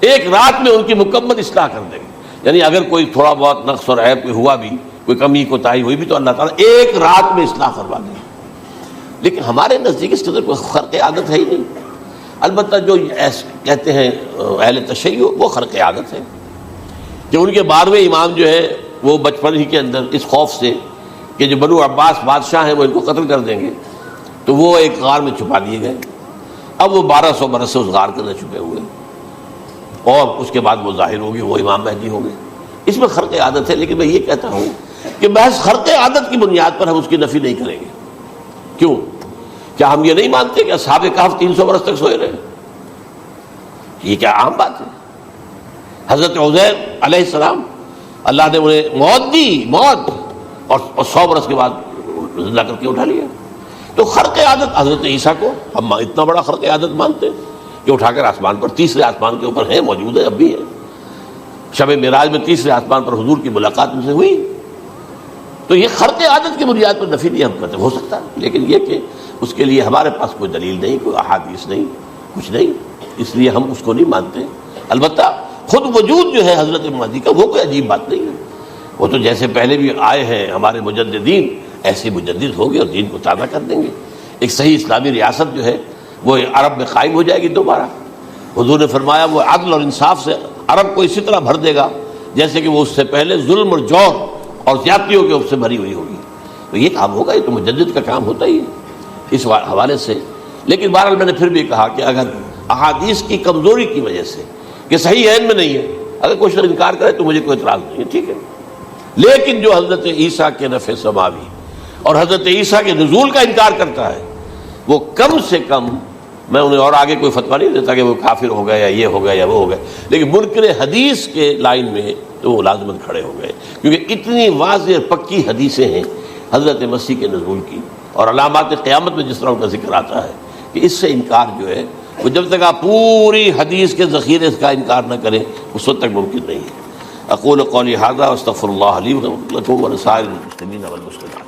ایک رات میں ان کی مکمل اصلاح کر دیں گے، یعنی اگر کوئی تھوڑا بہت نقص اور عیب کوئی ہوا بھی، کوئی کمی کوتاہی ہوئی بھی، تو اللہ تعالیٰ ایک رات میں اصلاح کروا دیں گے۔ لیکن ہمارے نزدیک اس قدر کوئی خرق عادت ہے ہی نہیں۔ البتہ جو کہتے ہیں اہل تشیع، وہ خرق عادت ہے کہ ان کے 12ویں امام جو ہے وہ بچپن ہی کے اندر اس خوف سے کہ جو بنو عباس بادشاہ ہیں وہ ان کو قتل کر دیں گے، تو وہ ایک غار میں چھپا دیے گئے۔ اب وہ 1200 برس سے اس غار کے اندر چھپے ہوئے، اور اس کے بعد وہ ظاہر ہوگی، وہ امام مہدی ہوں گے۔ اس میں خرق عادت ہے، لیکن میں یہ کہتا ہوں کہ محض خرق عادت کی بنیاد پر ہم اس کی نفی نہیں کریں گے۔ کیوں؟ کیا ہم یہ نہیں مانتے کہ اصحاب کہف 300 برس تک سوئے رہے؟ یہ کیا عام بات ہے؟ حضرت عزیر علیہ السلام اللہ نے انہیں موت دی، موت، اور 100 برس کے بعد زندہ کر کے اٹھا لیا۔ تو خرق عادت حضرت عیسیٰ کو ہم اتنا بڑا خرق عادت مانتے ہیں کہ اٹھا کر آسمان پر، تیسرے آسمان کے اوپر ہے، موجود ہے، اب بھی ہے۔ شب معراج میں تیسرے آسمان پر حضور کی ملاقات ان سے ہوئی۔ تو یہ خرق عادت کی بنیاد پر نفی نہیں ہم کرتے، ہو سکتا ہے، لیکن یہ کہ اس کے لیے ہمارے پاس کوئی دلیل نہیں، کوئی احادیث نہیں، کچھ نہیں، اس لیے ہم اس کو نہیں مانتے۔ البتہ خود وجود جو ہے حضرت مہدی کا وہ کوئی عجیب بات نہیں ہے، وہ تو جیسے پہلے بھی آئے ہیں ہمارے مجددین ایسے مجدد ہو گے اور دین کو تازہ کر دیں گے۔ ایک صحیح اسلامی ریاست جو ہے وہ عرب میں قائم ہو جائے گی دوبارہ۔ حضور نے فرمایا وہ عدل اور انصاف سے عرب کو اسی طرح بھر دے گا جیسے کہ وہ اس سے پہلے ظلم اور جور اور زیادتیوں کے سے بھری ہوئی ہوگی۔ تو یہ کام ہوگا، یہ تو مجدد کا کام ہوتا ہی ہے اس حوالے سے۔ لیکن بہرحال میں نے پھر بھی کہا کہ اگر احادیث کی کمزوری کی وجہ سے کہ صحیح عین میں نہیں ہے، اگر کوئی شخص انکار کرے تو مجھے کوئی اعتراض نہیں ہے، ٹھیک ہے۔ لیکن جو حضرت عیسیٰ کے نفع سماوی اور حضرت عیسیٰ کے نزول کا انکار کرتا ہے وہ کم سے کم، میں انہیں اور آگے کوئی فتویٰ نہیں دیتا کہ وہ کافر ہو گئے یا یہ ہو گئے یا وہ ہو گئے، لیکن منکر حدیث کے لائن میں تو وہ لازمت کھڑے ہو گئے، کیونکہ اتنی واضح اور پکی حدیثیں ہیں حضرت مسیح کے نزول کی، اور علامات قیامت میں جس طرح ان کا ذکر آتا ہے کہ اس سے انکار جو ہے وہ جب تک آپ پوری حدیث کے ذخیرے کا انکار نہ کریں اس وقت تک ممکن نہیں ہے۔ اقول قولی ھذا واستغفر اللہ لی ولکم ولسائر المسلمین والمسلمات۔